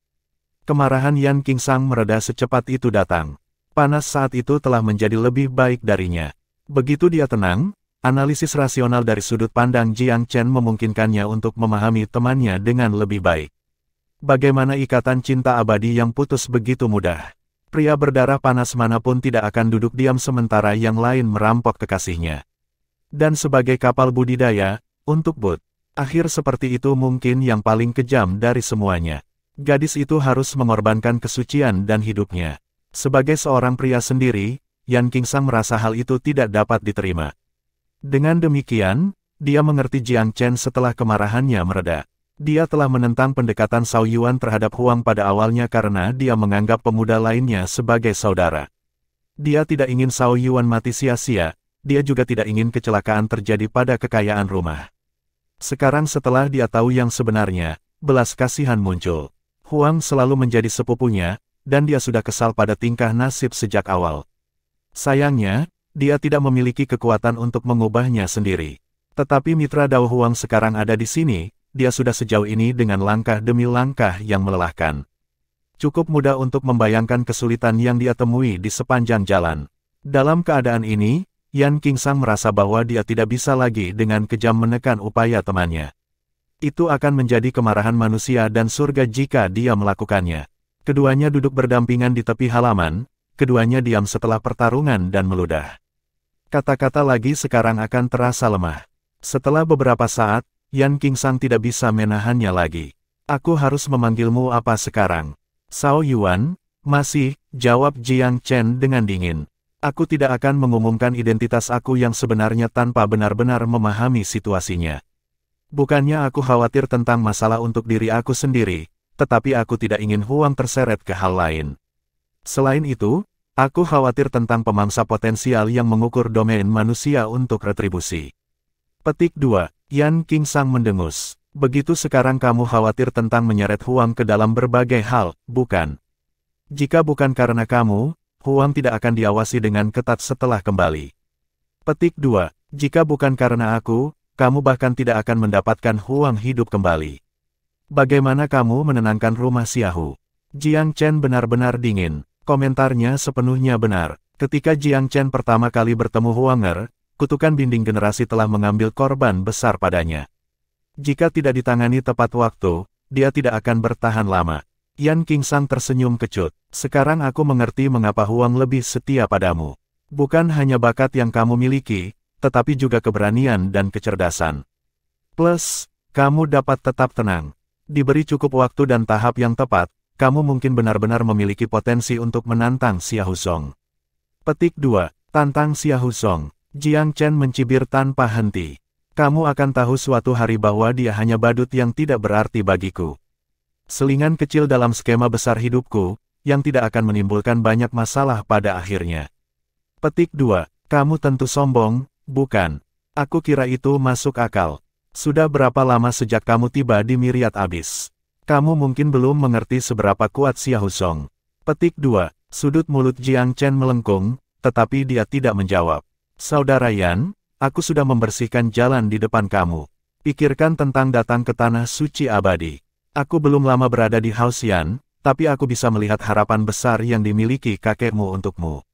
Kemarahan Yan Qingsang mereda secepat itu datang. Panas saat itu telah menjadi lebih baik darinya. Begitu dia tenang, analisis rasional dari sudut pandang Jiang Chen memungkinkannya untuk memahami temannya dengan lebih baik. Bagaimana ikatan cinta abadi yang putus begitu mudah? Pria berdarah panas manapun tidak akan duduk diam sementara yang lain merampok kekasihnya. Dan sebagai kapal budidaya, untuk Bud, akhir seperti itu mungkin yang paling kejam dari semuanya. Gadis itu harus mengorbankan kesucian dan hidupnya. Sebagai seorang pria sendiri, Yan Qingsang merasa hal itu tidak dapat diterima. Dengan demikian, dia mengerti Jiang Chen setelah kemarahannya mereda. Dia telah menentang pendekatan Zhao Yuan terhadap Huang pada awalnya karena dia menganggap pemuda lainnya sebagai saudara. Dia tidak ingin Zhao Yuan mati sia-sia, dia juga tidak ingin kecelakaan terjadi pada kekayaan rumah. Sekarang setelah dia tahu yang sebenarnya, belas kasihan muncul. Huang selalu menjadi sepupunya, dan dia sudah kesal pada tingkah nasib sejak awal. Sayangnya, dia tidak memiliki kekuatan untuk mengubahnya sendiri. Tetapi mitra Dao Huang sekarang ada di sini, dia sudah sejauh ini dengan langkah demi langkah yang melelahkan. Cukup mudah untuk membayangkan kesulitan yang dia temui di sepanjang jalan. Dalam keadaan ini, Yan Qingsang merasa bahwa dia tidak bisa lagi dengan kejam menekan upaya temannya. Itu akan menjadi kemarahan manusia dan surga jika dia melakukannya. Keduanya duduk berdampingan di tepi halaman, keduanya diam setelah pertarungan dan meludah. Kata-kata lagi sekarang akan terasa lemah. Setelah beberapa saat, Yan Qingsang tidak bisa menahannya lagi. Aku harus memanggilmu apa sekarang? Zhao Yuan, masih, jawab Jiang Chen dengan dingin. Aku tidak akan mengumumkan identitas aku yang sebenarnya tanpa benar-benar memahami situasinya. Bukannya aku khawatir tentang masalah untuk diri aku sendiri, tetapi aku tidak ingin Huang terseret ke hal lain. Selain itu, aku khawatir tentang pemangsa potensial yang mengukur domain manusia untuk retribusi. Petik 2. Yan Qingsang mendengus. Begitu sekarang kamu khawatir tentang menyeret Huang ke dalam berbagai hal, bukan? Jika bukan karena kamu, Huang tidak akan diawasi dengan ketat setelah kembali. Petik 2. Jika bukan karena aku, kamu bahkan tidak akan mendapatkan Huang hidup kembali. Bagaimana kamu menenangkan rumah Xiaohu? Jiang Chen benar-benar dingin. Komentarnya sepenuhnya benar. Ketika Jiang Chen pertama kali bertemu Huanger, kutukan binding generasi telah mengambil korban besar padanya. Jika tidak ditangani tepat waktu, dia tidak akan bertahan lama. Yan Qingsang tersenyum kecut. Sekarang aku mengerti mengapa Huang lebih setia padamu. Bukan hanya bakat yang kamu miliki, tetapi juga keberanian dan kecerdasan. Plus, kamu dapat tetap tenang. Diberi cukup waktu dan tahap yang tepat, kamu mungkin benar-benar memiliki potensi untuk menantang Xiahou Song. Petik 2. Tantang Xiahou Song. Jiang Chen mencibir tanpa henti. Kamu akan tahu suatu hari bahwa dia hanya badut yang tidak berarti bagiku. Selingan kecil dalam skema besar hidupku, yang tidak akan menimbulkan banyak masalah pada akhirnya. Petik 2. Kamu tentu sombong, bukan? Aku kira itu masuk akal. Sudah berapa lama sejak kamu tiba di Myriad Abyss? Kamu mungkin belum mengerti seberapa kuat Xiahou Song. Petik 2. Sudut mulut Jiang Chen melengkung, tetapi dia tidak menjawab. Saudara Yan, aku sudah membersihkan jalan di depan kamu. Pikirkan tentang datang ke tanah suci abadi. Aku belum lama berada di House Yan, tapi aku bisa melihat harapan besar yang dimiliki kakekmu untukmu.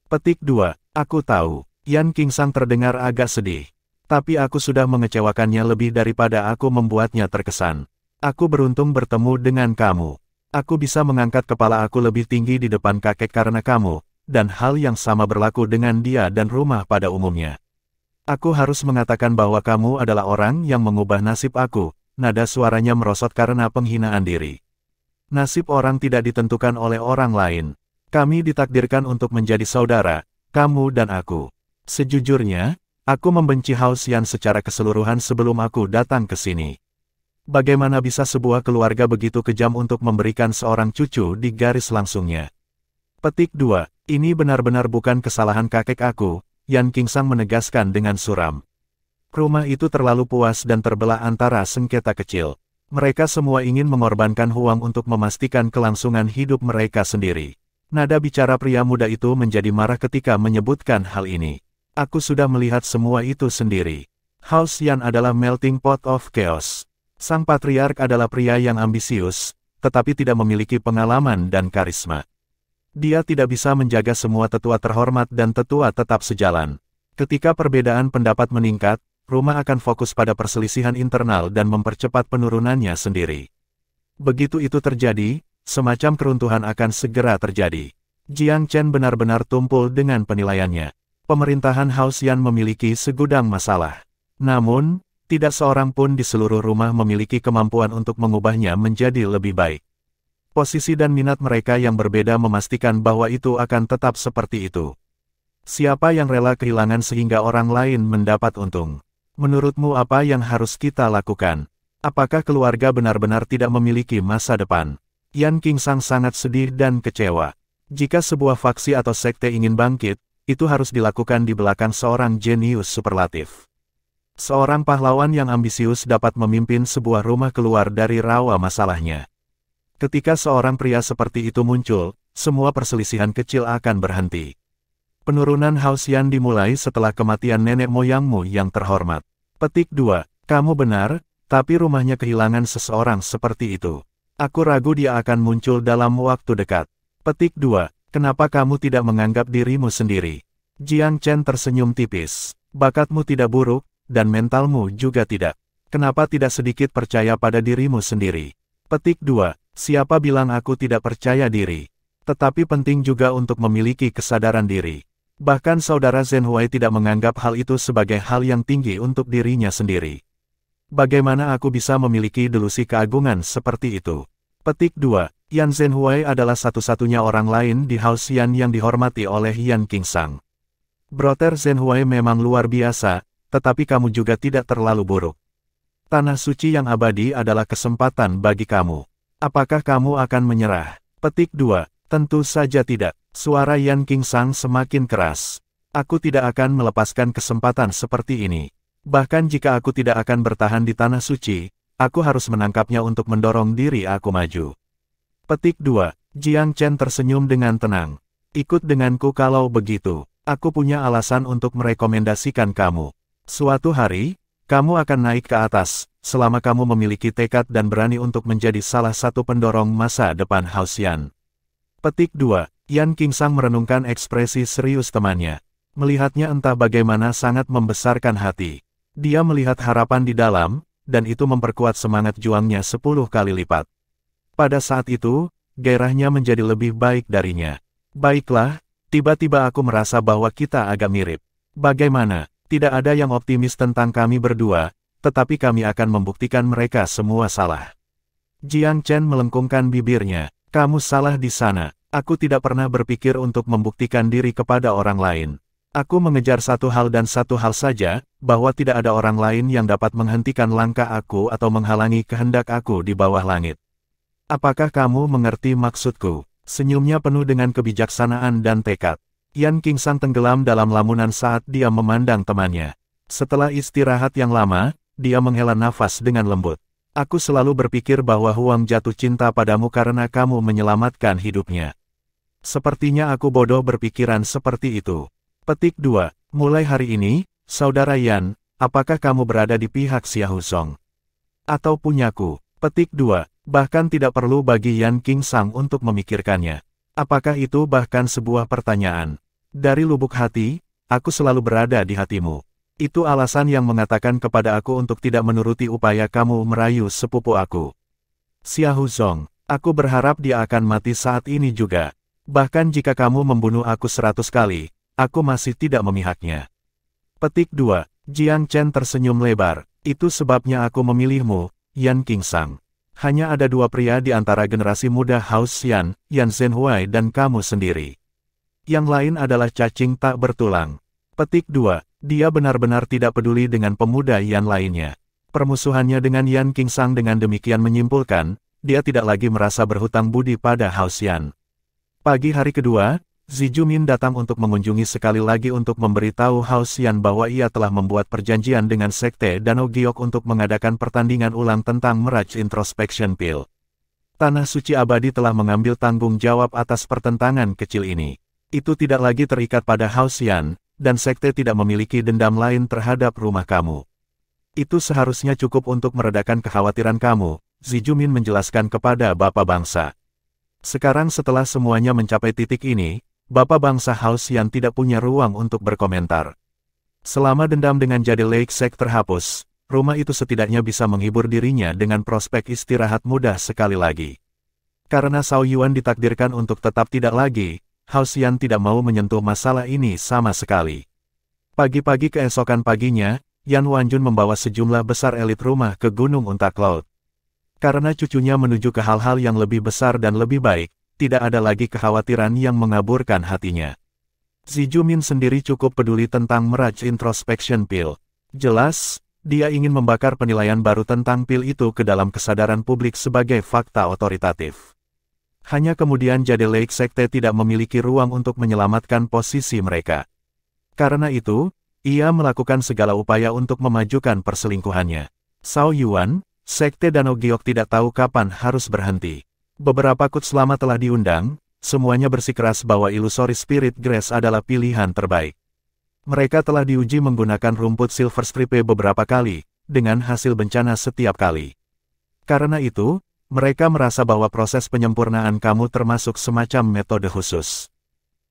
Petik 2. Aku tahu. Yan Qingsang terdengar agak sedih. Tapi aku sudah mengecewakannya lebih daripada aku membuatnya terkesan. Aku beruntung bertemu dengan kamu. Aku bisa mengangkat kepala aku lebih tinggi di depan kakek karena kamu. Dan hal yang sama berlaku dengan dia dan rumah pada umumnya. Aku harus mengatakan bahwa kamu adalah orang yang mengubah nasib aku. Nada suaranya merosot karena penghinaan diri. Nasib orang tidak ditentukan oleh orang lain. Kami ditakdirkan untuk menjadi saudara, kamu dan aku. Sejujurnya, aku membenci House Yan secara keseluruhan sebelum aku datang ke sini. Bagaimana bisa sebuah keluarga begitu kejam untuk memberikan seorang cucu di garis langsungnya? Petik 2. Ini benar-benar bukan kesalahan kakek aku, Yan Qingsang menegaskan dengan suram. Rumah itu terlalu puas dan terbelah antara sengketa kecil. Mereka semua ingin mengorbankan Huang untuk memastikan kelangsungan hidup mereka sendiri. Nada bicara pria muda itu menjadi marah ketika menyebutkan hal ini. Aku sudah melihat semua itu sendiri. House Yan adalah melting pot of chaos. Sang patriark adalah pria yang ambisius, tetapi tidak memiliki pengalaman dan karisma. Dia tidak bisa menjaga semua tetua terhormat dan tetua tetap sejalan. Ketika perbedaan pendapat meningkat, rumah akan fokus pada perselisihan internal dan mempercepat penurunannya sendiri. Begitu itu terjadi, semacam keruntuhan akan segera terjadi. Jiang Chen benar-benar tumpul dengan penilaiannya. Pemerintahan House Yan memiliki segudang masalah. Namun, tidak seorang pun di seluruh rumah memiliki kemampuan untuk mengubahnya menjadi lebih baik. Posisi dan minat mereka yang berbeda memastikan bahwa itu akan tetap seperti itu. Siapa yang rela kehilangan sehingga orang lain mendapat untung? Menurutmu apa yang harus kita lakukan? Apakah keluarga benar-benar tidak memiliki masa depan? Yan Qingsang sangat sedih dan kecewa. Jika sebuah faksi atau sekte ingin bangkit, itu harus dilakukan di belakang seorang jenius superlatif. Seorang pahlawan yang ambisius dapat memimpin sebuah rumah keluar dari rawa masalahnya. Ketika seorang pria seperti itu muncul, semua perselisihan kecil akan berhenti. Penurunan House Yan dimulai setelah kematian nenek moyangmu yang terhormat. Petik 2. Kamu benar, tapi rumahnya kehilangan seseorang seperti itu. Aku ragu dia akan muncul dalam waktu dekat. Petik 2. Kenapa kamu tidak menganggap dirimu sendiri? Jiang Chen tersenyum tipis. Bakatmu tidak buruk, dan mentalmu juga tidak. Kenapa tidak sedikit percaya pada dirimu sendiri? Petik 2. Siapa bilang aku tidak percaya diri? Tetapi penting juga untuk memiliki kesadaran diri. Bahkan saudara Zhen Huai tidak menganggap hal itu sebagai hal yang tinggi untuk dirinya sendiri. Bagaimana aku bisa memiliki delusi keagungan seperti itu? Petik 2. Yan Zhen Huai adalah satu-satunya orang lain di House Yan yang dihormati oleh Yan Qingsang. Brother Zhen Huai memang luar biasa, tetapi kamu juga tidak terlalu buruk. Tanah suci yang abadi adalah kesempatan bagi kamu. Apakah kamu akan menyerah? Petik 2. Tentu saja tidak. Suara Yan Qingsang semakin keras. Aku tidak akan melepaskan kesempatan seperti ini. Bahkan jika aku tidak akan bertahan di tanah suci, aku harus menangkapnya untuk mendorong diri aku maju. Petik 2. Jiang Chen tersenyum dengan tenang. Ikut denganku kalau begitu. Aku punya alasan untuk merekomendasikan kamu. Suatu hari, kamu akan naik ke atas, selama kamu memiliki tekad dan berani untuk menjadi salah satu pendorong masa depan House Yan. Petik 2. Yan Qingsang merenungkan ekspresi serius temannya. Melihatnya entah bagaimana sangat membesarkan hati. Dia melihat harapan di dalam, dan itu memperkuat semangat juangnya 10 kali lipat. Pada saat itu, gairahnya menjadi lebih baik darinya. Baiklah, tiba-tiba aku merasa bahwa kita agak mirip. Bagaimana? Tidak ada yang optimis tentang kami berdua, tetapi kami akan membuktikan mereka semua salah. Jiang Chen melengkungkan bibirnya. Kamu salah di sana. Aku tidak pernah berpikir untuk membuktikan diri kepada orang lain. Aku mengejar satu hal dan satu hal saja, bahwa tidak ada orang lain yang dapat menghentikan langkah aku atau menghalangi kehendak aku di bawah langit. Apakah kamu mengerti maksudku? Senyumnya penuh dengan kebijaksanaan dan tekad. Yan Qingsang tenggelam dalam lamunan saat dia memandang temannya. Setelah istirahat yang lama, dia menghela nafas dengan lembut. Aku selalu berpikir bahwa Huang jatuh cinta padamu karena kamu menyelamatkan hidupnya. Sepertinya aku bodoh berpikiran seperti itu. Petik 2. Mulai hari ini, Saudara Yan, apakah kamu berada di pihak Xia Huzong? Atau punyaku? Petik 2. Bahkan tidak perlu bagi Yan Qingsang untuk memikirkannya. Apakah itu bahkan sebuah pertanyaan? Dari lubuk hati, aku selalu berada di hatimu. Itu alasan yang mengatakan kepada aku untuk tidak menuruti upaya kamu merayu sepupu aku. Xia Huzong, aku berharap dia akan mati saat ini juga. Bahkan jika kamu membunuh aku 100 kali, aku masih tidak memihaknya. Petik 2. Jiang Chen tersenyum lebar. Itu sebabnya aku memilihmu, Yan Qingsang. Hanya ada dua pria di antara generasi muda House Yan, Yan Zhen Huai dan kamu sendiri. Yang lain adalah cacing tak bertulang. Petik 2. Dia benar-benar tidak peduli dengan pemuda Yan lainnya. Permusuhannya dengan Yan Qingsang dengan demikian menyimpulkan, dia tidak lagi merasa berhutang budi pada House Yan. Pagi hari kedua, Zi Jumin datang untuk mengunjungi sekali lagi untuk memberitahu House Yan bahwa ia telah membuat perjanjian dengan Sekte Danau Giok untuk mengadakan pertandingan ulang tentang Mirage Introspection Pill. Tanah Suci Abadi telah mengambil tanggung jawab atas pertentangan kecil ini. Itu tidak lagi terikat pada House Yan, dan Sekte tidak memiliki dendam lain terhadap rumah kamu. Itu seharusnya cukup untuk meredakan kekhawatiran kamu, Zi Jumin menjelaskan kepada Bapak Bangsa. Sekarang setelah semuanya mencapai titik ini, Bapak Bangsa House Yan tidak punya ruang untuk berkomentar. Selama dendam dengan Jade Lake Sect terhapus, rumah itu setidaknya bisa menghibur dirinya dengan prospek istirahat mudah sekali lagi. Karena Zhao Yuan ditakdirkan untuk tetap tidak lagi, House Yan tidak mau menyentuh masalah ini sama sekali. Pagi-pagi keesokan paginya, Yan Wanjun membawa sejumlah besar elit rumah ke Gunung Unta Cloud. Karena cucunya menuju ke hal-hal yang lebih besar dan lebih baik, tidak ada lagi kekhawatiran yang mengaburkan hatinya. Zijumin sendiri cukup peduli tentang Mirage Introspection Pill. Jelas, dia ingin membakar penilaian baru tentang pil itu ke dalam kesadaran publik sebagai fakta otoritatif. Hanya kemudian Jade Lake Sekte tidak memiliki ruang untuk menyelamatkan posisi mereka. Karena itu, ia melakukan segala upaya untuk memajukan perselingkuhannya. Sao Yuan, Sekte Danau Giok tidak tahu kapan harus berhenti. Beberapa kuts lama telah diundang, semuanya bersikeras bahwa Illusory Spirit Grass adalah pilihan terbaik. Mereka telah diuji menggunakan rumput Silver Stripe beberapa kali, dengan hasil bencana setiap kali. Karena itu, mereka merasa bahwa proses penyempurnaan kamu termasuk semacam metode khusus.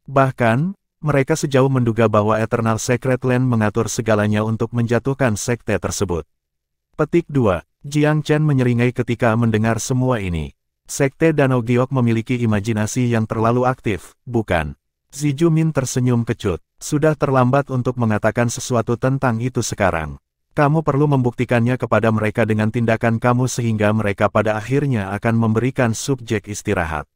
Bahkan, mereka sejauh menduga bahwa Eternal Secret Land mengatur segalanya untuk menjatuhkan sekte tersebut. Petik 2. Jiang Chen menyeringai ketika mendengar semua ini. Sekte Danau Giok memiliki imajinasi yang terlalu aktif, bukan? Zijumin tersenyum kecut. Sudah terlambat untuk mengatakan sesuatu tentang itu sekarang. Kamu perlu membuktikannya kepada mereka dengan tindakan kamu sehingga mereka pada akhirnya akan memberikan subjek istirahat.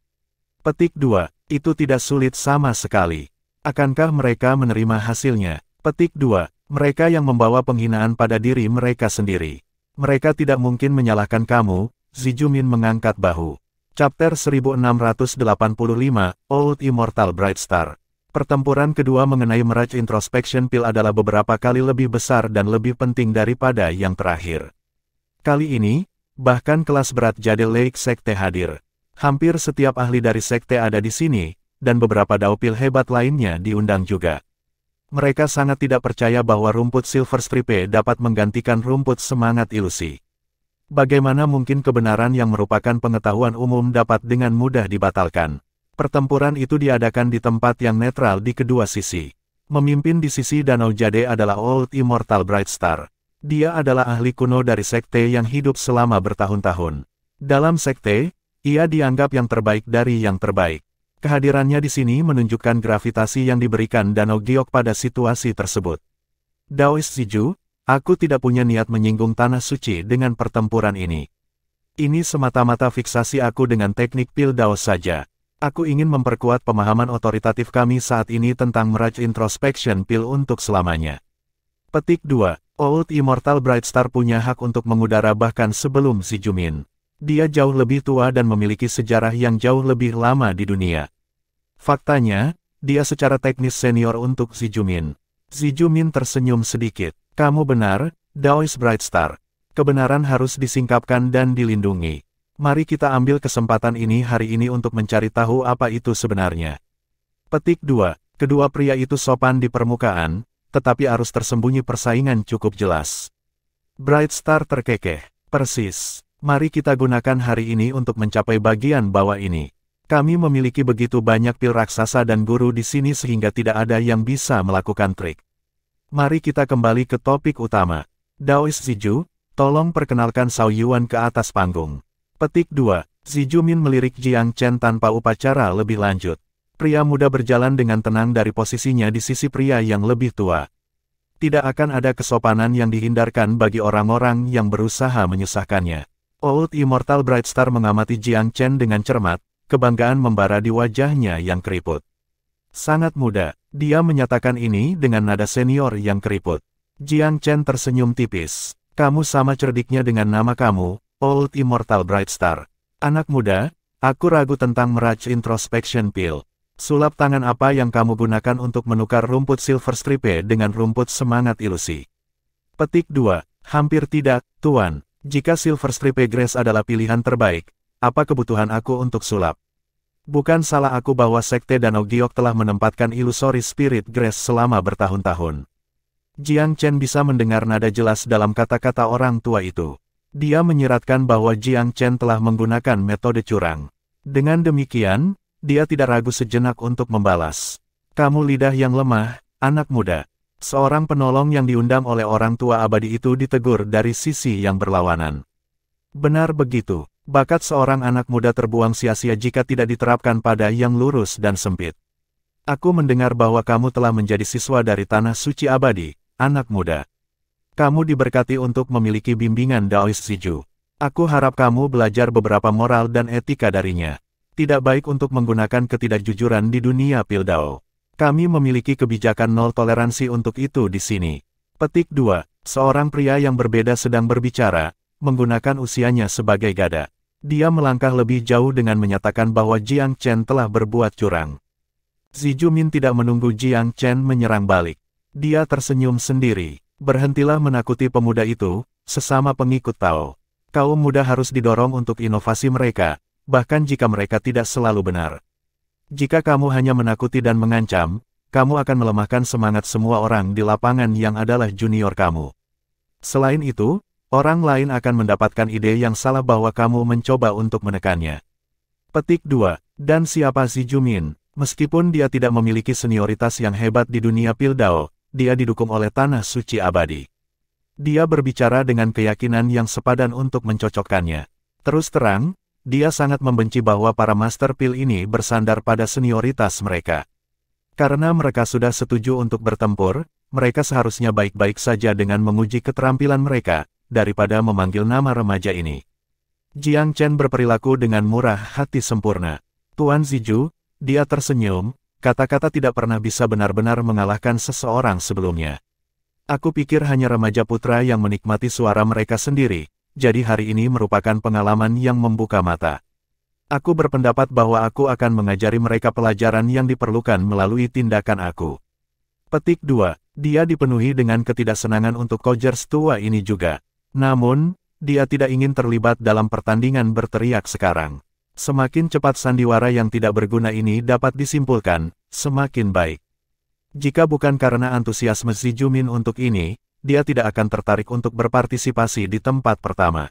Petik 2. Itu tidak sulit sama sekali. Akankah mereka menerima hasilnya? Petik 2. Mereka yang membawa penghinaan pada diri mereka sendiri. Mereka tidak mungkin menyalahkan kamu, Zijumin mengangkat bahu. Chapter 1685, Old Immortal Bright Star. Pertempuran kedua mengenai Mirage Introspection Pill adalah beberapa kali lebih besar dan lebih penting daripada yang terakhir. Kali ini, bahkan kelas berat Jade Lake Sekte hadir. Hampir setiap ahli dari sekte ada di sini, dan beberapa daupil hebat lainnya diundang juga. Mereka sangat tidak percaya bahwa rumput Silver Stripe dapat menggantikan rumput semangat ilusi. Bagaimana mungkin kebenaran yang merupakan pengetahuan umum dapat dengan mudah dibatalkan? Pertempuran itu diadakan di tempat yang netral di kedua sisi. Memimpin di sisi Danau Jade adalah Old Immortal Bright Star. Dia adalah ahli kuno dari sekte yang hidup selama bertahun-tahun. Dalam sekte, ia dianggap yang terbaik dari yang terbaik. Kehadirannya di sini menunjukkan gravitasi yang diberikan Danau Giok pada situasi tersebut. Daoist Ziju, aku tidak punya niat menyinggung tanah suci dengan pertempuran ini. Ini semata-mata fiksasi aku dengan teknik pil Dao saja. Aku ingin memperkuat pemahaman otoritatif kami saat ini tentang Mirage Introspection Pill untuk selamanya. Petik 2. Old Immortal Bright Star punya hak untuk mengudara bahkan sebelum Zijumin. Dia jauh lebih tua dan memiliki sejarah yang jauh lebih lama di dunia. Faktanya, dia secara teknis senior untuk Zijumin. Zijumin tersenyum sedikit. Kamu benar, Daoist Bright Star. Kebenaran harus disingkapkan dan dilindungi. Mari kita ambil kesempatan ini hari ini untuk mencari tahu apa itu sebenarnya. Petik 2. Kedua pria itu sopan di permukaan, tetapi arus tersembunyi persaingan cukup jelas. Bright Star terkekeh. Persis. Mari kita gunakan hari ini untuk mencapai bagian bawah ini. Kami memiliki begitu banyak pil raksasa dan guru di sini sehingga tidak ada yang bisa melakukan trik. Mari kita kembali ke topik utama. Daoist Ziju, tolong perkenalkan Sao Yuan ke atas panggung. Petik 2. Zijumin melirik Jiang Chen tanpa upacara lebih lanjut. Pria muda berjalan dengan tenang dari posisinya di sisi pria yang lebih tua. Tidak akan ada kesopanan yang dihindarkan bagi orang-orang yang berusaha menyusahkannya. Old Immortal Bright Star mengamati Jiang Chen dengan cermat, kebanggaan membara di wajahnya yang keriput. Sangat muda, dia menyatakan ini dengan nada senior yang keriput. Jiang Chen tersenyum tipis. Kamu sama cerdiknya dengan nama kamu, Old Immortal Bright Star. Anak muda, aku ragu tentang Mirage Introspection Pill. Sulap tangan apa yang kamu gunakan untuk menukar rumput Silver Stripe dengan rumput semangat ilusi? Petik 2. Hampir tidak, Tuan. Jika Silver Stripe Grass adalah pilihan terbaik, apa kebutuhan aku untuk sulap? Bukan salah aku bahwa Sekte Danau Giok telah menempatkan Illusory Spirit Grass selama bertahun-tahun. Jiang Chen bisa mendengar nada jelas dalam kata-kata orang tua itu. Dia menyiratkan bahwa Jiang Chen telah menggunakan metode curang. Dengan demikian, dia tidak ragu sejenak untuk membalas. Kamu lidah yang lemah, anak muda. Seorang penolong yang diundang oleh orang tua abadi itu ditegur dari sisi yang berlawanan. Benar begitu, bakat seorang anak muda terbuang sia-sia jika tidak diterapkan pada yang lurus dan sempit. Aku mendengar bahwa kamu telah menjadi siswa dari Tanah Suci Abadi, anak muda. Kamu diberkati untuk memiliki bimbingan Daoist Ziju. Aku harap kamu belajar beberapa moral dan etika darinya. Tidak baik untuk menggunakan ketidakjujuran di dunia Piltdown. Kami memiliki kebijakan nol toleransi untuk itu di sini. Petik 2. Seorang pria yang berbeda sedang berbicara, menggunakan usianya sebagai gada. Dia melangkah lebih jauh dengan menyatakan bahwa Jiang Chen telah berbuat curang. Zijumin tidak menunggu Jiang Chen menyerang balik. Dia tersenyum sendiri. Berhentilah menakuti pemuda itu, sesama pengikut Tao. Kaum muda harus didorong untuk inovasi mereka, bahkan jika mereka tidak selalu benar. Jika kamu hanya menakuti dan mengancam, kamu akan melemahkan semangat semua orang di lapangan yang adalah junior kamu. Selain itu, orang lain akan mendapatkan ide yang salah bahwa kamu mencoba untuk menekannya. Petik 2. Dan siapa Zijumin? Meskipun dia tidak memiliki senioritas yang hebat di dunia Piltdown, dia didukung oleh tanah suci abadi. Dia berbicara dengan keyakinan yang sepadan untuk mencocokkannya. Terus terang, dia sangat membenci bahwa para Master Pil ini bersandar pada senioritas mereka. Karena mereka sudah setuju untuk bertempur, mereka seharusnya baik-baik saja dengan menguji keterampilan mereka, daripada memanggil nama remaja ini. Jiang Chen berperilaku dengan murah hati sempurna. Tuan Ziju, dia tersenyum, kata-kata tidak pernah bisa benar-benar mengalahkan seseorang sebelumnya. Aku pikir hanya remaja putra yang menikmati suara mereka sendiri, jadi hari ini merupakan pengalaman yang membuka mata. Aku berpendapat bahwa aku akan mengajari mereka pelajaran yang diperlukan melalui tindakan aku. Petik 2. Dia dipenuhi dengan ketidaksenangan untuk Kogers tua ini juga. Namun, dia tidak ingin terlibat dalam pertandingan berteriak sekarang. Semakin cepat sandiwara yang tidak berguna ini dapat disimpulkan, semakin baik. Jika bukan karena antusiasme Zijumin untuk ini, dia tidak akan tertarik untuk berpartisipasi di tempat pertama.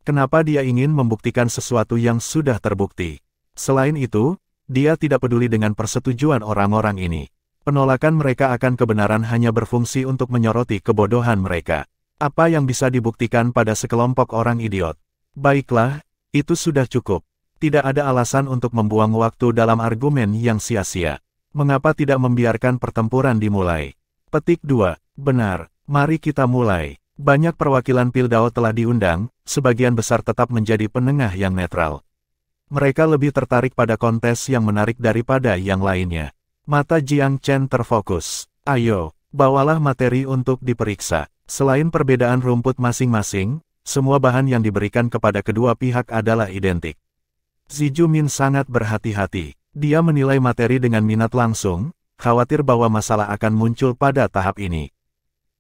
Kenapa dia ingin membuktikan sesuatu yang sudah terbukti? Selain itu, dia tidak peduli dengan persetujuan orang-orang ini. Penolakan mereka akan kebenaran hanya berfungsi untuk menyoroti kebodohan mereka. Apa yang bisa dibuktikan pada sekelompok orang idiot? Baiklah, itu sudah cukup. Tidak ada alasan untuk membuang waktu dalam argumen yang sia-sia. Mengapa tidak membiarkan pertempuran dimulai? Petik 2. Benar. Mari kita mulai. Banyak perwakilan Piltdown telah diundang, sebagian besar tetap menjadi penengah yang netral. Mereka lebih tertarik pada kontes yang menarik daripada yang lainnya. Mata Jiang Chen terfokus. Ayo, bawalah materi untuk diperiksa. Selain perbedaan rumput masing-masing, semua bahan yang diberikan kepada kedua pihak adalah identik. Zijumin sangat berhati-hati. Dia menilai materi dengan minat langsung, khawatir bahwa masalah akan muncul pada tahap ini.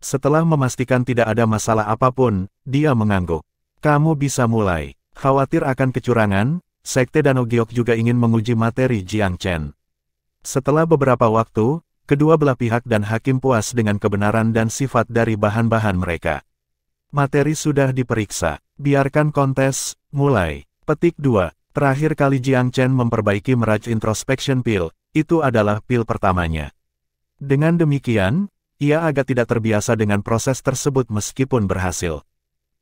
Setelah memastikan tidak ada masalah apapun, dia mengangguk. Kamu bisa mulai. Khawatir akan kecurangan, Sekte Danau Giok juga ingin menguji materi Jiang Chen. Setelah beberapa waktu, kedua belah pihak dan hakim puas dengan kebenaran dan sifat dari bahan-bahan mereka. Materi sudah diperiksa. Biarkan kontes mulai. Petik 2. Terakhir kali Jiang Chen memperbaiki Mirage Introspection Pil, itu adalah pil pertamanya. Dengan demikian, ia agak tidak terbiasa dengan proses tersebut meskipun berhasil.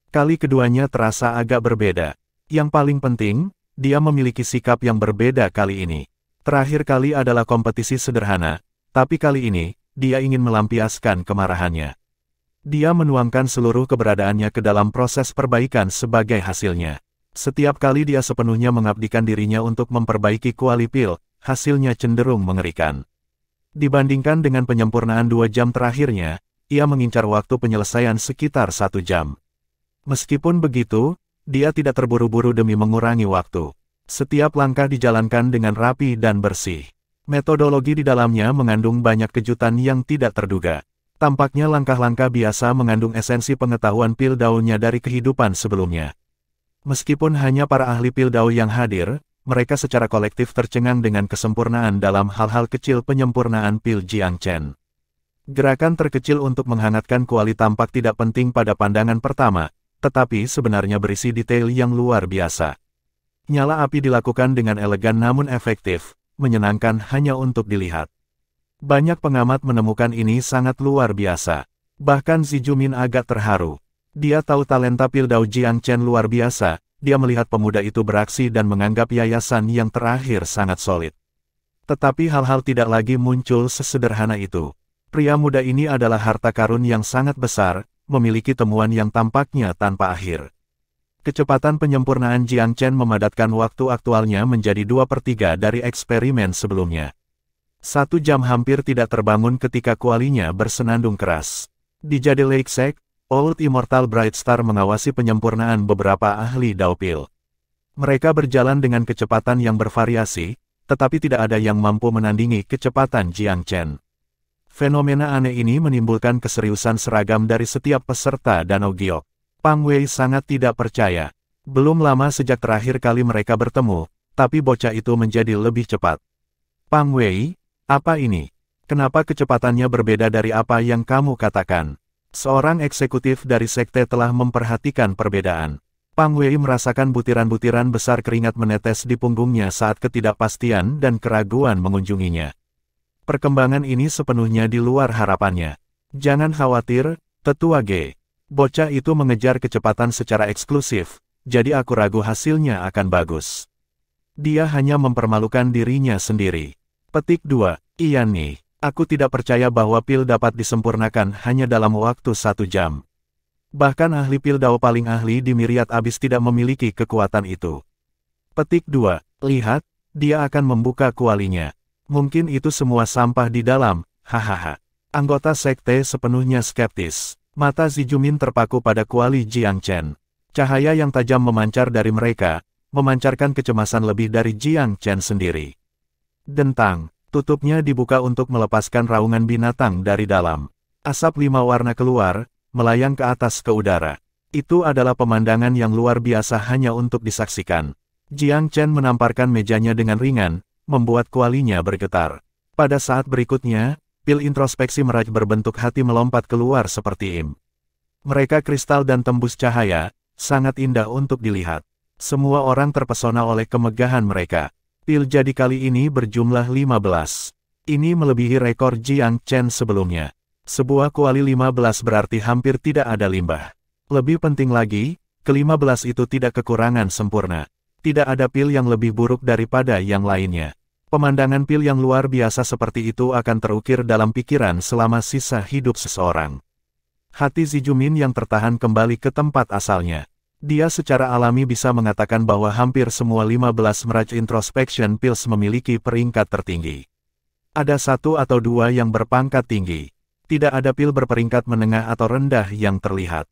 Kali keduanya terasa agak berbeda. Yang paling penting, dia memiliki sikap yang berbeda kali ini. Terakhir kali adalah kompetisi sederhana, tapi kali ini, dia ingin melampiaskan kemarahannya. Dia menuangkan seluruh keberadaannya ke dalam proses perbaikan sebagai hasilnya. Setiap kali dia sepenuhnya mengabdikan dirinya untuk memperbaiki kuali pil, hasilnya cenderung mengerikan. Dibandingkan dengan penyempurnaan 2 jam terakhirnya, ia mengincar waktu penyelesaian sekitar 1 jam. Meskipun begitu, dia tidak terburu-buru demi mengurangi waktu. Setiap langkah dijalankan dengan rapi dan bersih. Metodologi di dalamnya mengandung banyak kejutan yang tidak terduga. Tampaknya langkah-langkah biasa mengandung esensi pengetahuan Piltdown-nya dari kehidupan sebelumnya. Meskipun hanya para ahli Piltdown yang hadir, mereka secara kolektif tercengang dengan kesempurnaan dalam hal-hal kecil penyempurnaan pil Jiang Chen. Gerakan terkecil untuk menghangatkan kuali tampak tidak penting pada pandangan pertama, tetapi sebenarnya berisi detail yang luar biasa. Nyala api dilakukan dengan elegan namun efektif, menyenangkan hanya untuk dilihat. Banyak pengamat menemukan ini sangat luar biasa. Bahkan Zijumin agak terharu. Dia tahu talenta Piltdown Jiang Chen luar biasa. Dia melihat pemuda itu beraksi dan menganggap yayasan yang terakhir sangat solid. Tetapi hal-hal tidak lagi muncul sesederhana itu. Pria muda ini adalah harta karun yang sangat besar, memiliki temuan yang tampaknya tanpa akhir. Kecepatan penyempurnaan Jiang Chen memadatkan waktu aktualnya menjadi 2/3 dari eksperimen sebelumnya. 1 jam hampir tidak terbangun ketika kualinya bersenandung keras. Di Jade Lake Sect, Old Immortal Bright Star mengawasi penyempurnaan beberapa ahli Daupil. Mereka berjalan dengan kecepatan yang bervariasi, tetapi tidak ada yang mampu menandingi kecepatan Jiang Chen. Fenomena aneh ini menimbulkan keseriusan seragam dari setiap peserta Danau Giok. Pang Wei sangat tidak percaya. Belum lama sejak terakhir kali mereka bertemu, tapi bocah itu menjadi lebih cepat. Pang Wei, apa ini? Kenapa kecepatannya berbeda dari apa yang kamu katakan? Seorang eksekutif dari sekte telah memperhatikan perbedaan. Pang Wei merasakan butiran-butiran besar keringat menetes di punggungnya saat ketidakpastian dan keraguan mengunjunginya. Perkembangan ini sepenuhnya di luar harapannya. Jangan khawatir, Tetua Ge. Bocah itu mengejar kecepatan secara eksklusif, jadi aku ragu hasilnya akan bagus. Dia hanya mempermalukan dirinya sendiri. Petik 2. Iya nih, aku tidak percaya bahwa pil dapat disempurnakan hanya dalam waktu 1 jam. Bahkan ahli pil Dao paling ahli di Myriad Abyss tidak memiliki kekuatan itu. Petik 2. Lihat, dia akan membuka kualinya. Mungkin itu semua sampah di dalam, hahaha. Anggota sekte sepenuhnya skeptis. Mata Zijumin terpaku pada kuali Jiang Chen. Cahaya yang tajam memancar dari mereka, memancarkan kecemasan lebih dari Jiang Chen sendiri. Dentang, tutupnya dibuka untuk melepaskan raungan binatang dari dalam. Asap 5 warna keluar, melayang ke atas ke udara. Itu adalah pemandangan yang luar biasa hanya untuk disaksikan. Jiang Chen menamparkan mejanya dengan ringan, membuat kualinya bergetar. Pada saat berikutnya, pil introspeksi meraj berbentuk hati melompat keluar seperti im. Mereka kristal dan tembus cahaya, sangat indah untuk dilihat. Semua orang terpesona oleh kemegahan mereka. Pil jadi kali ini berjumlah 15. Ini melebihi rekor Jiang Chen sebelumnya. Sebuah kuali 15 berarti hampir tidak ada limbah. Lebih penting lagi, ke-15 itu tidak kekurangan sempurna. Tidak ada pil yang lebih buruk daripada yang lainnya. Pemandangan pil yang luar biasa seperti itu akan terukir dalam pikiran selama sisa hidup seseorang. Hati Zijumin yang tertahan kembali ke tempat asalnya. Dia secara alami bisa mengatakan bahwa hampir semua 15 Mirage Introspection Pills memiliki peringkat tertinggi. Ada 1 atau 2 yang berpangkat tinggi. Tidak ada pil berperingkat menengah atau rendah yang terlihat.